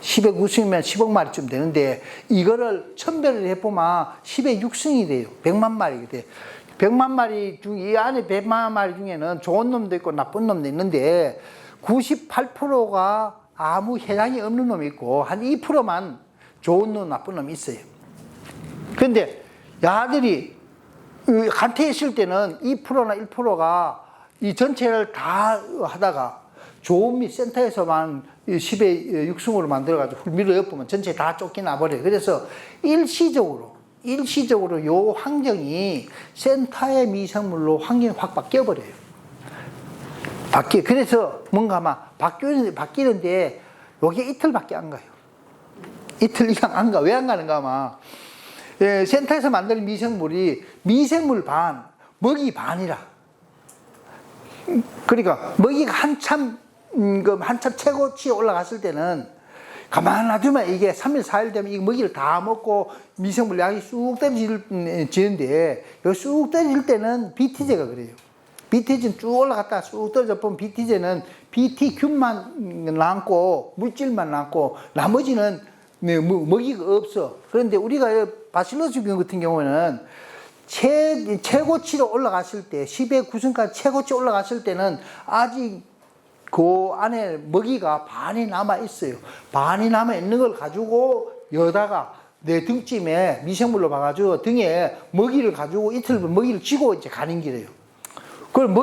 10의 9승이면 10억 마리쯤 되는데 이거를 1000배를 해보면 10의 6승이 돼요. 100만 마리가 돼요. 100만 마리 중, 이 안에 100만 마리 중에는 좋은 놈도 있고 나쁜 놈도 있는데 98%가 아무 해당이 없는 놈이 있고 한 2%만 좋은 놈, 나쁜 놈이 있어요. 그런데 야들이 한테 있을 때는 2%나 1%가 이 전체를 다 하다가 좋은 미 센터에서만 10의 6승으로 만들어가지고 훌미를 엿보면 전체 다 쫓겨나 버려요. 그래서 일시적으로 요 환경이 센터의 미생물로 환경이 확 바뀌어버려요. 그래서 뭔가 막 바뀌는데 요게 이틀밖에 안 가요. 이틀 이상 안 가. 왜 안 가는가 아마. 센터에서 만드는 미생물이 미생물 반, 먹이 반이라. 그러니까 먹이가 한참 최고치에 올라갔을 때는 가만 놔두면 이게 3일, 4일 되면 이 먹이를 다 먹고 미생물 양이 쑥 떨어지는데 쑥 떨어질 때는 BT제가 그래요. BT제는 쭉 올라갔다가 쑥 떨어져 보면 BT제는 BT균만 남고 물질만 남고 나머지는 먹이가 없어. 그런데 우리가 바실러스 병 같은 경우는 최고치로 올라갔을 때 10의 9승까지 최고치 올라갔을 때는 아직 그 안에 먹이가 반이 남아 있어요. 반이 남아 있는 걸 가지고 여다가 내 등찜에 미생물로 봐가지고 등에 먹이를 가지고 이틀 먹이를 쥐고 이제 가는 길이에요. 그럼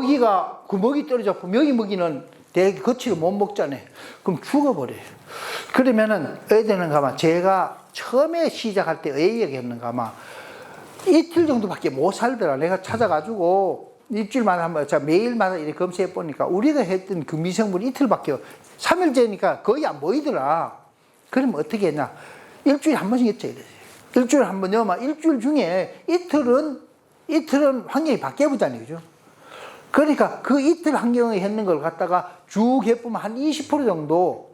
그 먹이 떨어져 여기 먹이는 되게 거치를 못 먹잖아요. 그럼 죽어버려요. 그러면은 어디 되는가 하면 제가 처음에 시작할 때 왜 얘기했는가 하면 이틀 정도밖에 못 살더라. 내가 찾아가지고 일주일마다 한번 매일마다 이렇게 검색해 보니까 우리가 했던 그 미생물이 이틀밖에 3일째니까 거의 안 보이더라. 그럼 어떻게 했냐? 일주일에 한 번씩 했죠. 일주일에 한 번 여면 일주일 중에 이틀은 환경이 바뀌어보자는 거죠. 그러니까 그 이틀 환경에 했는 걸 갖다가 쭉 해보면 한 20% 정도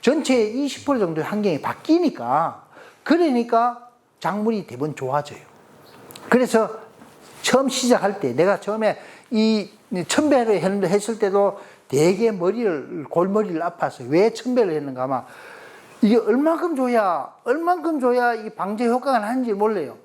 전체의 20% 정도의 환경이 바뀌니까 그러니까 작물이 대부분 좋아져요. 그래서 처음 시작할 때 내가 처음에 이 1000배를 했을 때도 되게 골머리를 아팠어요. 왜 1000배를 했는가 하면 이게 얼만큼 줘야 이 방제 효과가 나는지 몰라요.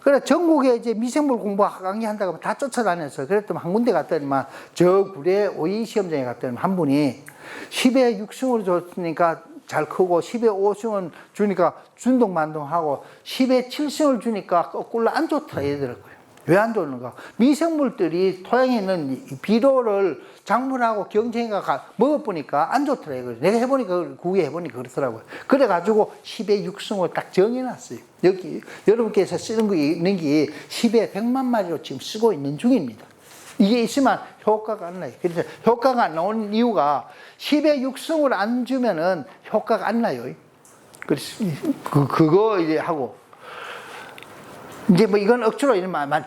그래, 전국에 이제 미생물 공부 강의한다고 하면 다 쫓아다녔어요. 그랬더니 한 군데 갔더니만, 저 구례 오이 시험장에 갔더니 한 분이 10에 6승을 줬으니까 잘 크고, 10에 5승을 주니까 준동만동하고, 10에 7승을 주니까 거꾸로 안 좋다 이러더라고요. 왜 안 좋는가? 미생물들이 토양에 있는 비료를 작물하고 경쟁이가 먹어보니까 안 좋더라고요. 내가 해보니까, 구에 해보니까 그렇더라고요. 그래가지고 10에 6승을 딱 정해놨어요. 여기, 여러분께서 쓰는 거 있는 게 10에 100만 마리로 지금 쓰고 있는 중입니다. 이게 있으면 효과가 안 나요. 그래서 효과가 안 나오는 이유가 10에 6승을 안 주면은 효과가 안 나요. 그래서 그거 이제 하고. 이제 뭐 이건 억지로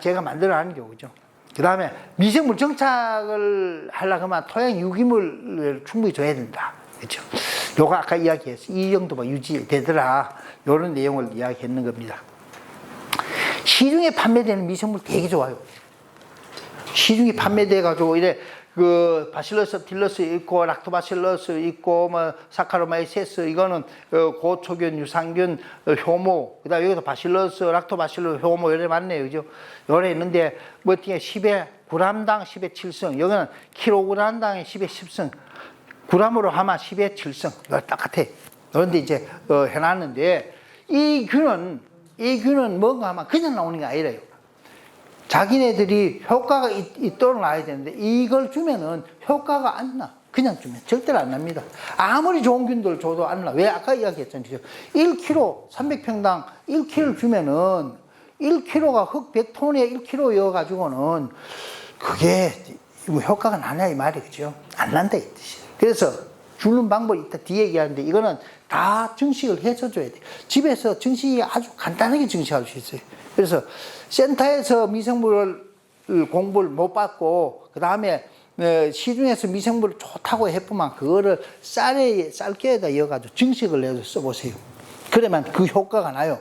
제가 만들어가는 거죠. 그 다음에 미생물 정착을 하려고 하면 토양 유기물을 충분히 줘야 된다. 그렇죠. 요거 아까 이야기했어. 이 정도만 유지되더라. 요런 내용을 이야기했는 겁니다. 시중에 판매되는 미생물 되게 좋아요. 시중에 판매돼가지고 이래 그 바실러스 딜러스 있고 락토바실러스 있고 뭐 사카로마이세스 이거는 고초균 유산균 효모 그다음 여기도 바실러스 락토바실러스 효모 요래 많네요. 그죠? 요래 있는데 뭐 어떻게 10에 g당 10에 7승 여기는 kg당에 10에 10승 g으로 하면 10에 7승 이거 똑같아. 그런데 이제 해놨는데 이 균은 뭔가 하면 그냥 나오는 게 아니라요. 자기네들이 효과가 있도록 나야 되는데 이걸 주면은 효과가 안 나. 그냥 주면 절대로 안 납니다. 아무리 좋은 균들 줘도 안 나. 왜? 아까 이야기했잖아요. 1kg 300평당 1kg 주면은 1kg가 흙 100톤에 1kg여가지고는 그게 효과가 나냐 이 말이 그죠? 안 난다 이 뜻이에요. 그래서 주는 방법이 있다 뒤에 얘기하는데 이거는 다 증식을 해줘줘야 돼. 집에서 증식이 아주 간단하게 증식할 수 있어요. 그래서 센터에서 미생물을 공부를 못 받고 그 다음에 시중에서 미생물을 좋다고 해보면 그거를 쌀깨에다 이어가지고 증식을 내서 써보세요. 그러면 그 효과가 나요.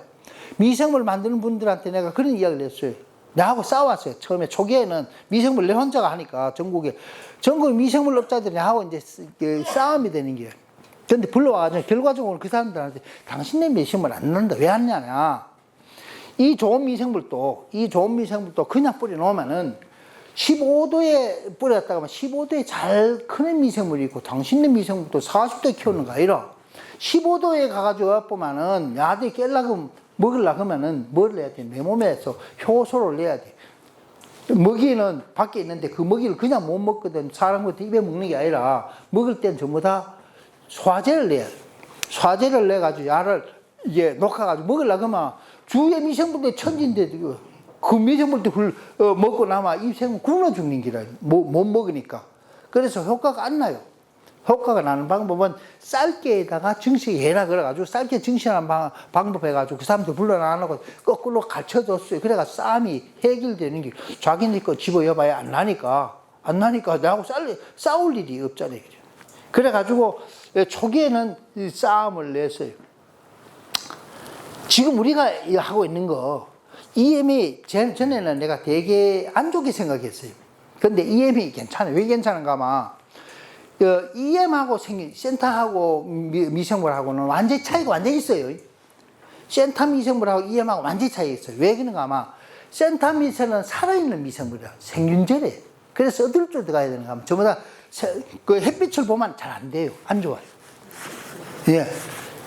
미생물 만드는 분들한테 내가 그런 이야기를 했어요. 나하고 싸웠어요. 처음에 초기에는 미생물 내 혼자가 하니까 전국 미생물 업자들이 나하고 이제 싸움이 되는 거예요. 근데 불러와가지고 결과적으로 그 사람들한테 당신네 미생물 안 난다. 왜 안 나냐? 이 좋은 미생물도 그냥 뿌려놓으면은 15도에 뿌렸다가 하면 15도에 잘 크는 미생물이 있고 당신네 미생물도 40도에 키우는 거 아니라 15도에 가가지고 보면은 야들이 깰라고 먹으려고 하면은 뭘 내야 돼? 내 몸에서 효소를 내야 돼. 먹이는 밖에 있는데 그 먹이를 그냥 못 먹거든. 사람한테 입에 먹는 게 아니라 먹을 땐 전부 다 소화제를 내야 돼. 소화제를 내가지고 야를 이제 녹아가지고 먹으려고 하면 주위에 미생물들 천진데 그 미생물들 먹고 나면 이 생물 굶어 죽는 기라 못 먹으니까. 그래서 효과가 안 나요. 효과가 나는 방법은 쌀깨에다가 증식해라 그래가지고 쌀깨 증식하는 방법 해가지고 그 사람들 불러놔놓고 거꾸로 가르쳐줬어요. 그래가 싸움이 해결되는 게 자기네 거 집어여봐야 안 나니까 나하고 싸울 일이 없잖아요. 그래가지고 초기에는 싸움을 냈어요. 지금 우리가 하고 있는 거 EM이 전에는 내가 되게 안 좋게 생각했어요. 근데 EM이 괜찮아요. 왜 괜찮은가 하면 EM하고 생긴 센터하고 미생물하고는 완전히 차이가 완전히 있어요. 센터 미생물하고 EM하고 완전히 차이가 있어요. 왜 그런가 하면 센터 미생물은 살아있는 미생물이야. 생균절이에요. 그래서 어디로 들어가야 되는가 하면 전부 다 그 햇빛을 보면 잘 안 돼요. 안 좋아요. 예.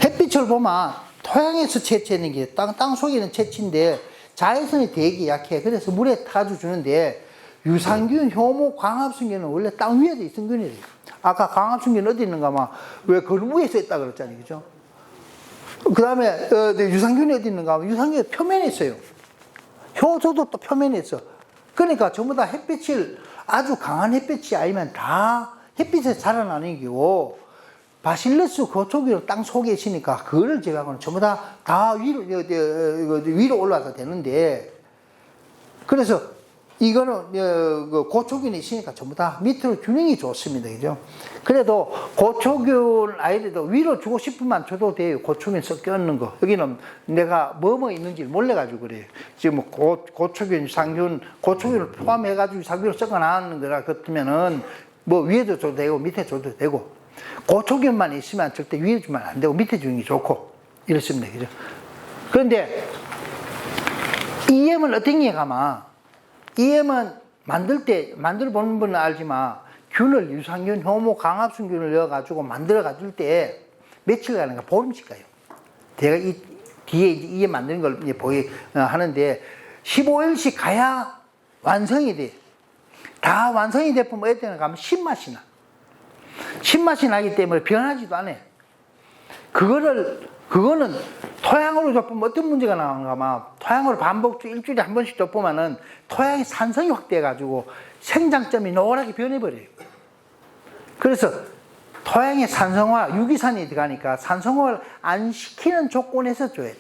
햇빛을 보면 토양에서 채취하는 게 땅 속에 있는 채취인데 자외선이 되게 약해. 그래서 물에 타주 주는데 유산균, 효모, 광합성균은 원래 땅 위에도 있는 균이래요. 아까 광합성균 어디 있는가 막 왜 그 위에서 있다 그랬잖아요. 그죠? 그 다음에 유산균이 어디 있는가 하면 유산균이 표면에 있어요. 효소도 또 표면에 있어. 그러니까 전부 다 햇빛을 아주 강한 햇빛이 아니면 다 햇빛에서 자라나는 거고 바실러스 고초균은 땅 속에 있으니까 그거를 제외하고는 전부 다 위로 올라가도 되는데 그래서 이거는 고초균이 있으니까 전부 다 밑으로 균형이 좋습니다. 그죠? 그래도 고초균 아이들도 위로 주고 싶으면 줘도 돼요. 고초균 섞여 있는 거. 여기는 내가 뭐뭐 있는지 몰라가지고 그래요. 지금 고초균, 유산균, 고초균을 포함해가지고 유산균을 섞어 나왔는 거라 그렇다면은 뭐 위에도 줘도 되고 밑에 줘도 되고 고초균만 있으면 절대 위에 주면 안 되고 밑에 주는 게 좋고 이렇습니다. 그죠? 그런데 EM은 어떤 게 가마? EM은 만들어 보는 분은 알지만, 유산균, 효모, 강합순균을 넣어가지고 만들어 가줄 때 며칠간인가 보름씩 가요. 제가 이 뒤에 이제 EM 만드는 걸 이제 하는데, 15일씩 가야 완성이 돼. 다 완성이 되면 애들은 가면 신맛이 나. 신맛이 나기 때문에 변하지도 않아. 그거는 토양으로 덮으면 어떤 문제가 나오는가 하면, 토양으로 일주일에 한 번씩 덮으면은 토양의 산성이 확대해가지고 생장점이 노랗게 변해버려요. 그래서 토양의 산성화, 유기산이 들어가니까 산성화를 안 시키는 조건에서 줘야 돼.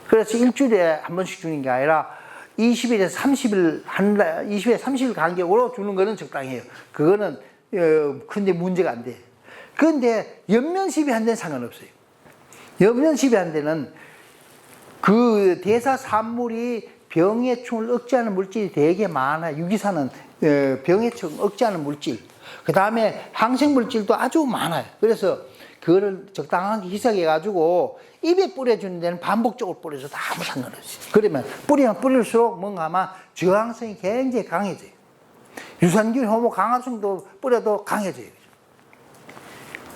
그래서 일주일에 한 번씩 주는 게 아니라 20일에서 30일 간격으로 주는 거는 적당해요. 그거는, 근데 문제가 안 돼. 그런데 연면십이 한 데는 상관없어요. 연면십이 한 데는 그 대사산물이 병해충을 억제하는 물질이 되게 많아요. 유기산은 병해충 억제하는 물질. 그 다음에 항생물질도 아주 많아요. 그래서 그거를 적당하게 희석해가지고 입에 뿌려주는 데는 반복적으로 뿌려줘도 아무 상관없어요. 그러면 뿌리면 뿌릴수록 뭔가 아마 저항성이 굉장히 강해져요. 유산균, 효모, 강합성도 뿌려도 강해져요.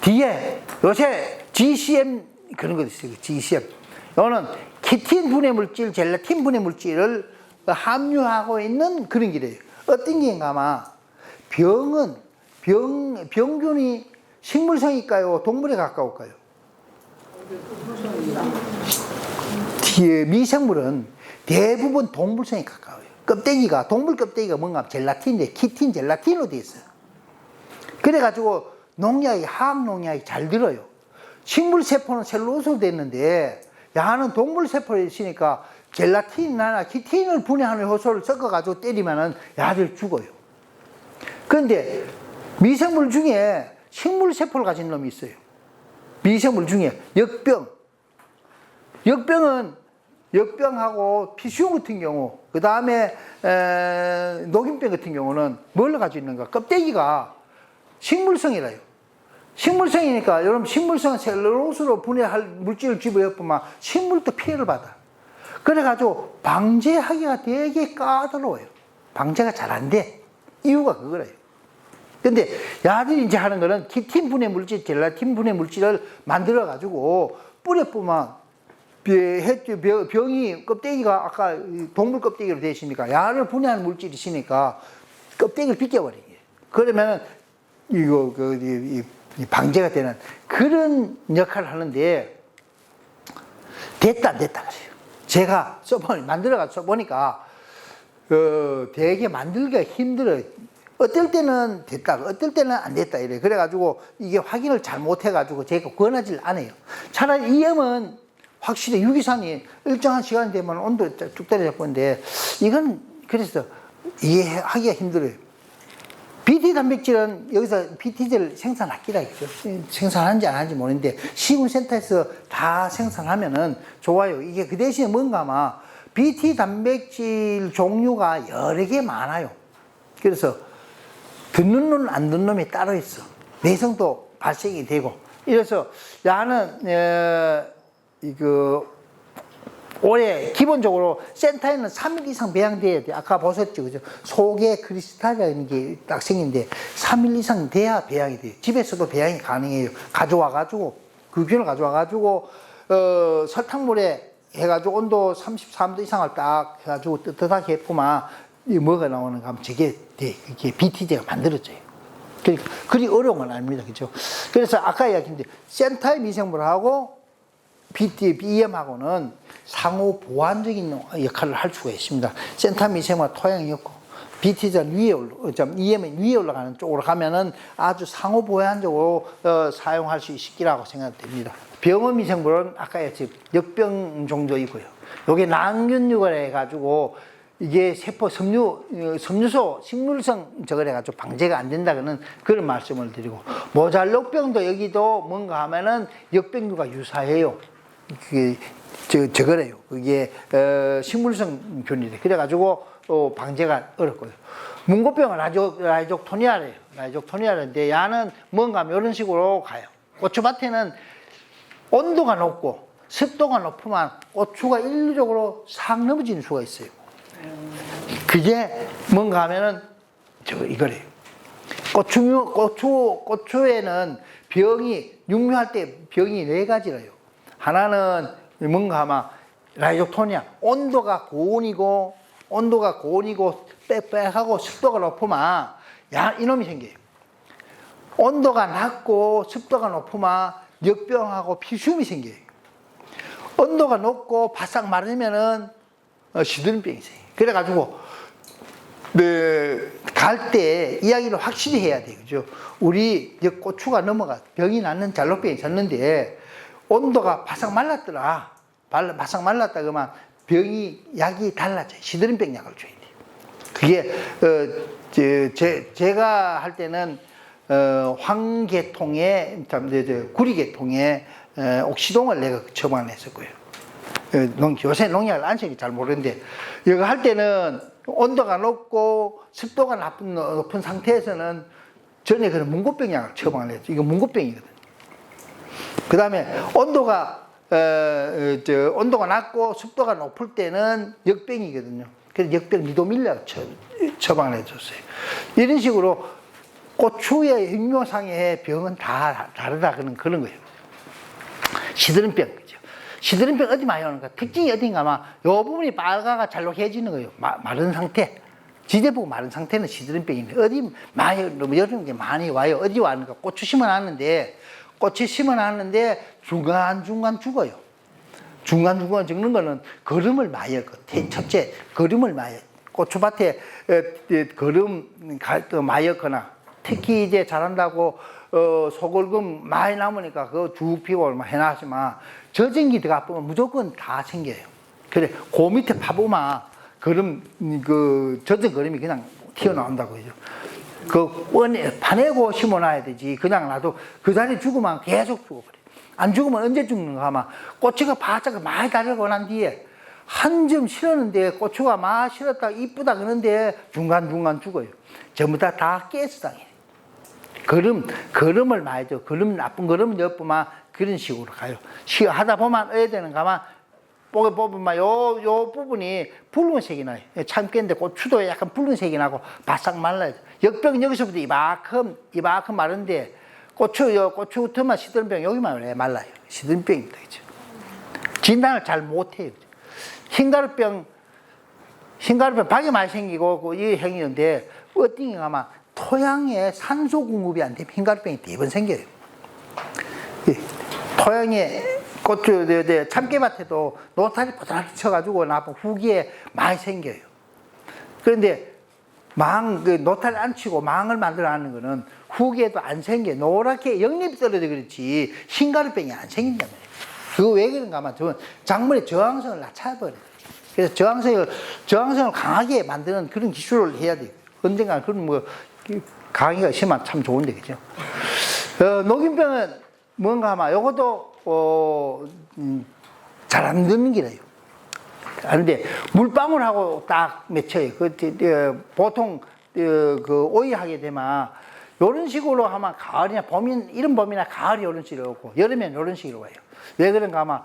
뒤에 요새 GCM 그런 거 있어요. GCM. 이거는 키틴 분해 물질, 젤라틴 분해 물질을 함유하고 있는 그런 길이에요. 어떤 게인가 아마 병균이 식물성일까요? 동물에 가까울까요? 미생물은 대부분 동물성에 가까워요. 동물 껍데기가 뭔가 젤라틴인데, 키틴, 젤라틴으로 되어 있어요. 그래가지고 화학 농약이 잘 들어요. 식물세포는 셀룰로스로 됐는데, 야는 동물세포에 있으니까 젤라틴이나 키틴을 분해하는 효소를 섞어가지고 때리면은 야들 죽어요. 그런데 미생물 중에 식물세포를 가진 놈이 있어요. 미생물 중에 역병하고 피수용 같은 경우, 그 다음에 녹균병 같은 경우는 뭘 가지고 있는가? 껍데기가 식물성이라요. 식물성이니까 여러분, 식물성은 셀룰로스로 분해할 물질을 집어넣으면 식물도 피해를 받아. 그래가지고 방제하기가 되게 까다로워요. 방제가 잘 안 돼. 이유가 그거래요. 근데 야들이 이제 하는 거는 키틴 분해 물질, 젤라틴 분해 물질을 만들어가지고 뿌려보면 병이 껍데기가 아까 동물 껍데기로 되어 있으니까 야를 분해하는 물질이 있으니까 껍데기를 벗겨버리게. 그러면 이거 방제가 되는 그런 역할을 하는데, 됐다 안 됐다 그래요. 제가 만들어가지고 써보니까 되게 만들기가 힘들어요. 어떨 때는 됐다, 어떨 때는 안 됐다 이래. 그래가지고 이게 확인을 잘 못해가지고 제가 권하지 않아요. 차라리 EM은 확실히 유기산이 일정한 시간이 되면 온도 쭉 떨어졌는데, 이건 그래서 이해하기가 힘들어요. BT 단백질은 여기서 BT제를 생산하기라 했죠. 생산하는지 안 하는지 모르는데 시군센터에서 다 생산하면은 좋아요. 이게 그 대신에 뭔가 아마 BT 단백질 종류가 여러 개 많아요. 그래서 듣는 놈, 안 듣는 놈이 따로 있어. 내성도 발생이 되고. 이래서 나는 올해 기본적으로 센터에는 3일 이상 배양돼야 돼. 아까 보셨죠, 그죠? 속에 크리스탈이라는 게 딱 생긴데 3일 이상 돼야 배양이 돼요. 집에서도 배양이 가능해요. 가져와가지고 균을 가져와가지고 설탕물에 해가지고 온도 33도 이상을 딱 해가지고 뜨뜻하게 했구만. 이 뭐가 나오는가 하면 저게 돼. 이게 BT제가 만들어져요. 그리 어려운 건 아닙니다. 그죠? 그래서 아까 이야기했는데 센터의 미생물하고 EM하고는 상호 보완적인 역할을 할 수가 있습니다. 센터 미생물 토양이 없고 BT제는 EM은 위에 올라가는 쪽으로 가면은 아주 상호 보완적으로 사용할 수 있기라고 생각됩니다. 병원 미생물은 아까 했지 역병 정도이고요. 요게 낭균육을 해가지고 이게 세포 섬유소 식물성 저걸 해가지고 방제가 안 된다는 그런 말씀을 드리고, 모잘록병도 여기도 뭔가 하면은 역병류가 유사해요. 그게 저거래요. 그게 식물성 균이래. 그래가지고 방제가 어렵고요. 문고병은 라이족토니아래요. 라이족토니아인데 야는 뭔가 하면 이런 식으로 가요. 고추밭에는 온도가 높고 습도가 높으면 고추가 일률적으로 싹 넘어지는 수가 있어요. 그게 뭔가 하면은 이거래요. 고추에는 병이 육류할 때 병이 4가지래요. 하나는 뭔가 하면 라이조토니아, 온도가 고온이고 빽빽하고 습도가 높으면 이놈이 생겨요. 온도가 낮고 습도가 높으면 역병하고 피수염이 생겨요. 온도가 높고 바싹 마르면은 시드름병이 생겨요. 그래가지고 갈 때 이야기를 확실히 해야 돼요. 그죠? 우리 고추가 넘어가 병이 낫는 잘로병이 졌는데 온도가 바싹 말랐더라. 바싹 말랐다 그러면 약이 달라져요. 시드름병 약을 줘야 돼요. 그게 제가 할 때는 황계통에 구리계통에 옥시동을 내가 처방을 했었고요. 요새 농약을 안 쓰니까 잘 모르는데 이거 할 때는 온도가 높고 습도가 높은 상태에서는 전에 그런 문고병 약을 처방을 했죠. 이거 문고병이거든요. 그 다음에 온도가 낮고 습도가 높을 때는 역병이거든요. 그래서 역병 리도밀약 처방을 해줬어요. 이런 식으로 고추의 육묘상의 병은 다 다르다 그런 거예요. 시드름병, 그죠? 시드름병 어디 많이 오는가? 특징이 어딘가 하면 요 부분이 빨가가 잘록해지는 거예요. 마른 상태. 지대보고 마른 상태는 시드름병인데 어디 많이 이런 게 많이 와요. 어디 와는가? 고추 심어놨는데 중간중간 죽어요. 중간중간 죽는 거는 거름을 많이 엮어. 첫째, 거름을 많이 엮어. 고추밭에 거름 많이 엮거나 특히 이제 자란다고 소골금 많이 남으니까 그거 쭉 피고 해놨지만 저전기 들어가 보면 무조건 다 생겨요. 그래, 그 밑에 파보면 거름, 젖은 거름이 그냥 튀어나온다고 그죠. 파내고 심어놔야 되지. 그냥 놔도 그 자리에 죽으면 계속 죽어버려. 안 죽으면 언제 죽는가 하면 고추가 바짝 많이 달고 난 뒤에 한 점 실었는데 고추가 막 실었다 이쁘다 그러는데 중간중간 죽어요. 전부 다 깨서 당해. 거름을 많이 줘. 나쁜 거름을 엿보면 그런 식으로 가요. 하다 보면 어야 되는 가만 뽑으면 요 부분이 붉은색이 나요. 참깨인데 고추도 약간 붉은색이 나고 바싹 말라요. 역병 여기서부터 이만큼 마른데 고추부터만 시드름병 여기만 왜 말라요. 시드름병입니다. 그죠? 진단을 잘 못해요. 흰가루병 박이 많이 생기고 이게 생기는데 어떤 게 가면 토양에 산소 공급이 안 되면 흰가루병이 대번 생겨요. 토양에 고추 참깨밭에도 노탈이 보드라기 쳐가지고 나쁜 후기에 많이 생겨요. 그런데 노탈 안 치고 망을 만들어내는 거는 후기에도 안 생겨. 노랗게 영립이 떨어져 그렇지 흰가루병이 안 생긴단 말이에요. 그거 왜 그런가 하면 작물의 저항성을 낮춰버려요. 그래서 저항성을 강하게 만드는 그런 기술을 해야 돼요. 언젠가 그런 강의가 있으면 참 좋은데, 그죠? 녹균병은 뭔가 하면 요것도 잘 안 되는 기래요. 그런데 물방울하고 딱 맺혀요. 보통 오이하게 되면 이런 식으로 하면 가을이나 이런 봄이나 가을이 이런 식으로 오고 여름엔 이런 식으로 와요. 왜 그런가 하면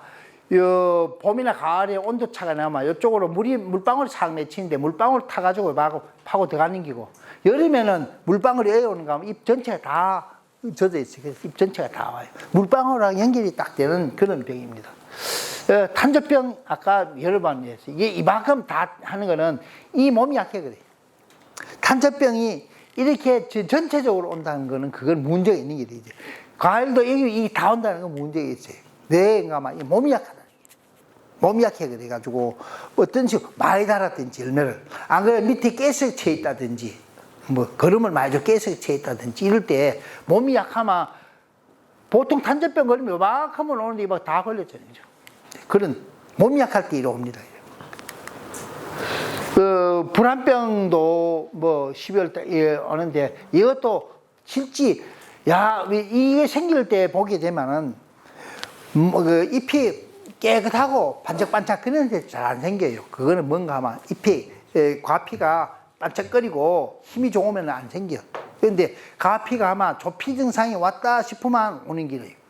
봄이나 가을에 온도차가 나면 이쪽으로 물방울이 싹 맺히는데 물방울 타가지고 파고 들어가는 기고 여름에는 물방울이 어여오는가 하면 잎 전체가 다 젖어 있어요. 그래서 잎 전체가 다 와요. 물방울이랑 연결이 딱 되는 그런 병입니다. 탄저병 아까 여러 번 얘기했어요. 이게 이만큼 다 하는 거는 이 몸이 약해 그래요. 탄저병이 이렇게 전체적으로 온다는 거는 그건 문제가 있는 게 되죠. 과일도 이 다 온다는 건 문제가 있어요. 내가 막 몸이 약하다. 몸이 약해 그래가지고 어떤 식으로 많이 달았든지 열매를 안 그래 밑에 깨서 채 있다든지 거름을 많이 줘 깨서 채 있다든지 이럴 때 몸이 약하면 보통 탄저병 걸리면 요만큼은 오는데 막 다 걸렸잖아요. 그런 몸이 약할 때 이러옵니다. 불안병도 12월 달에 오는데 이것도 실지 이게 생길 때 보게 되면은 잎이 깨끗하고 반짝반짝 그런데 잘 안 생겨요. 그거는 뭔가 하면 과피가 반짝거리고 힘이 좋으면 안 생겨. 그런데 과피가 아마 조피 증상이 왔다 싶으면 오는 길이에요.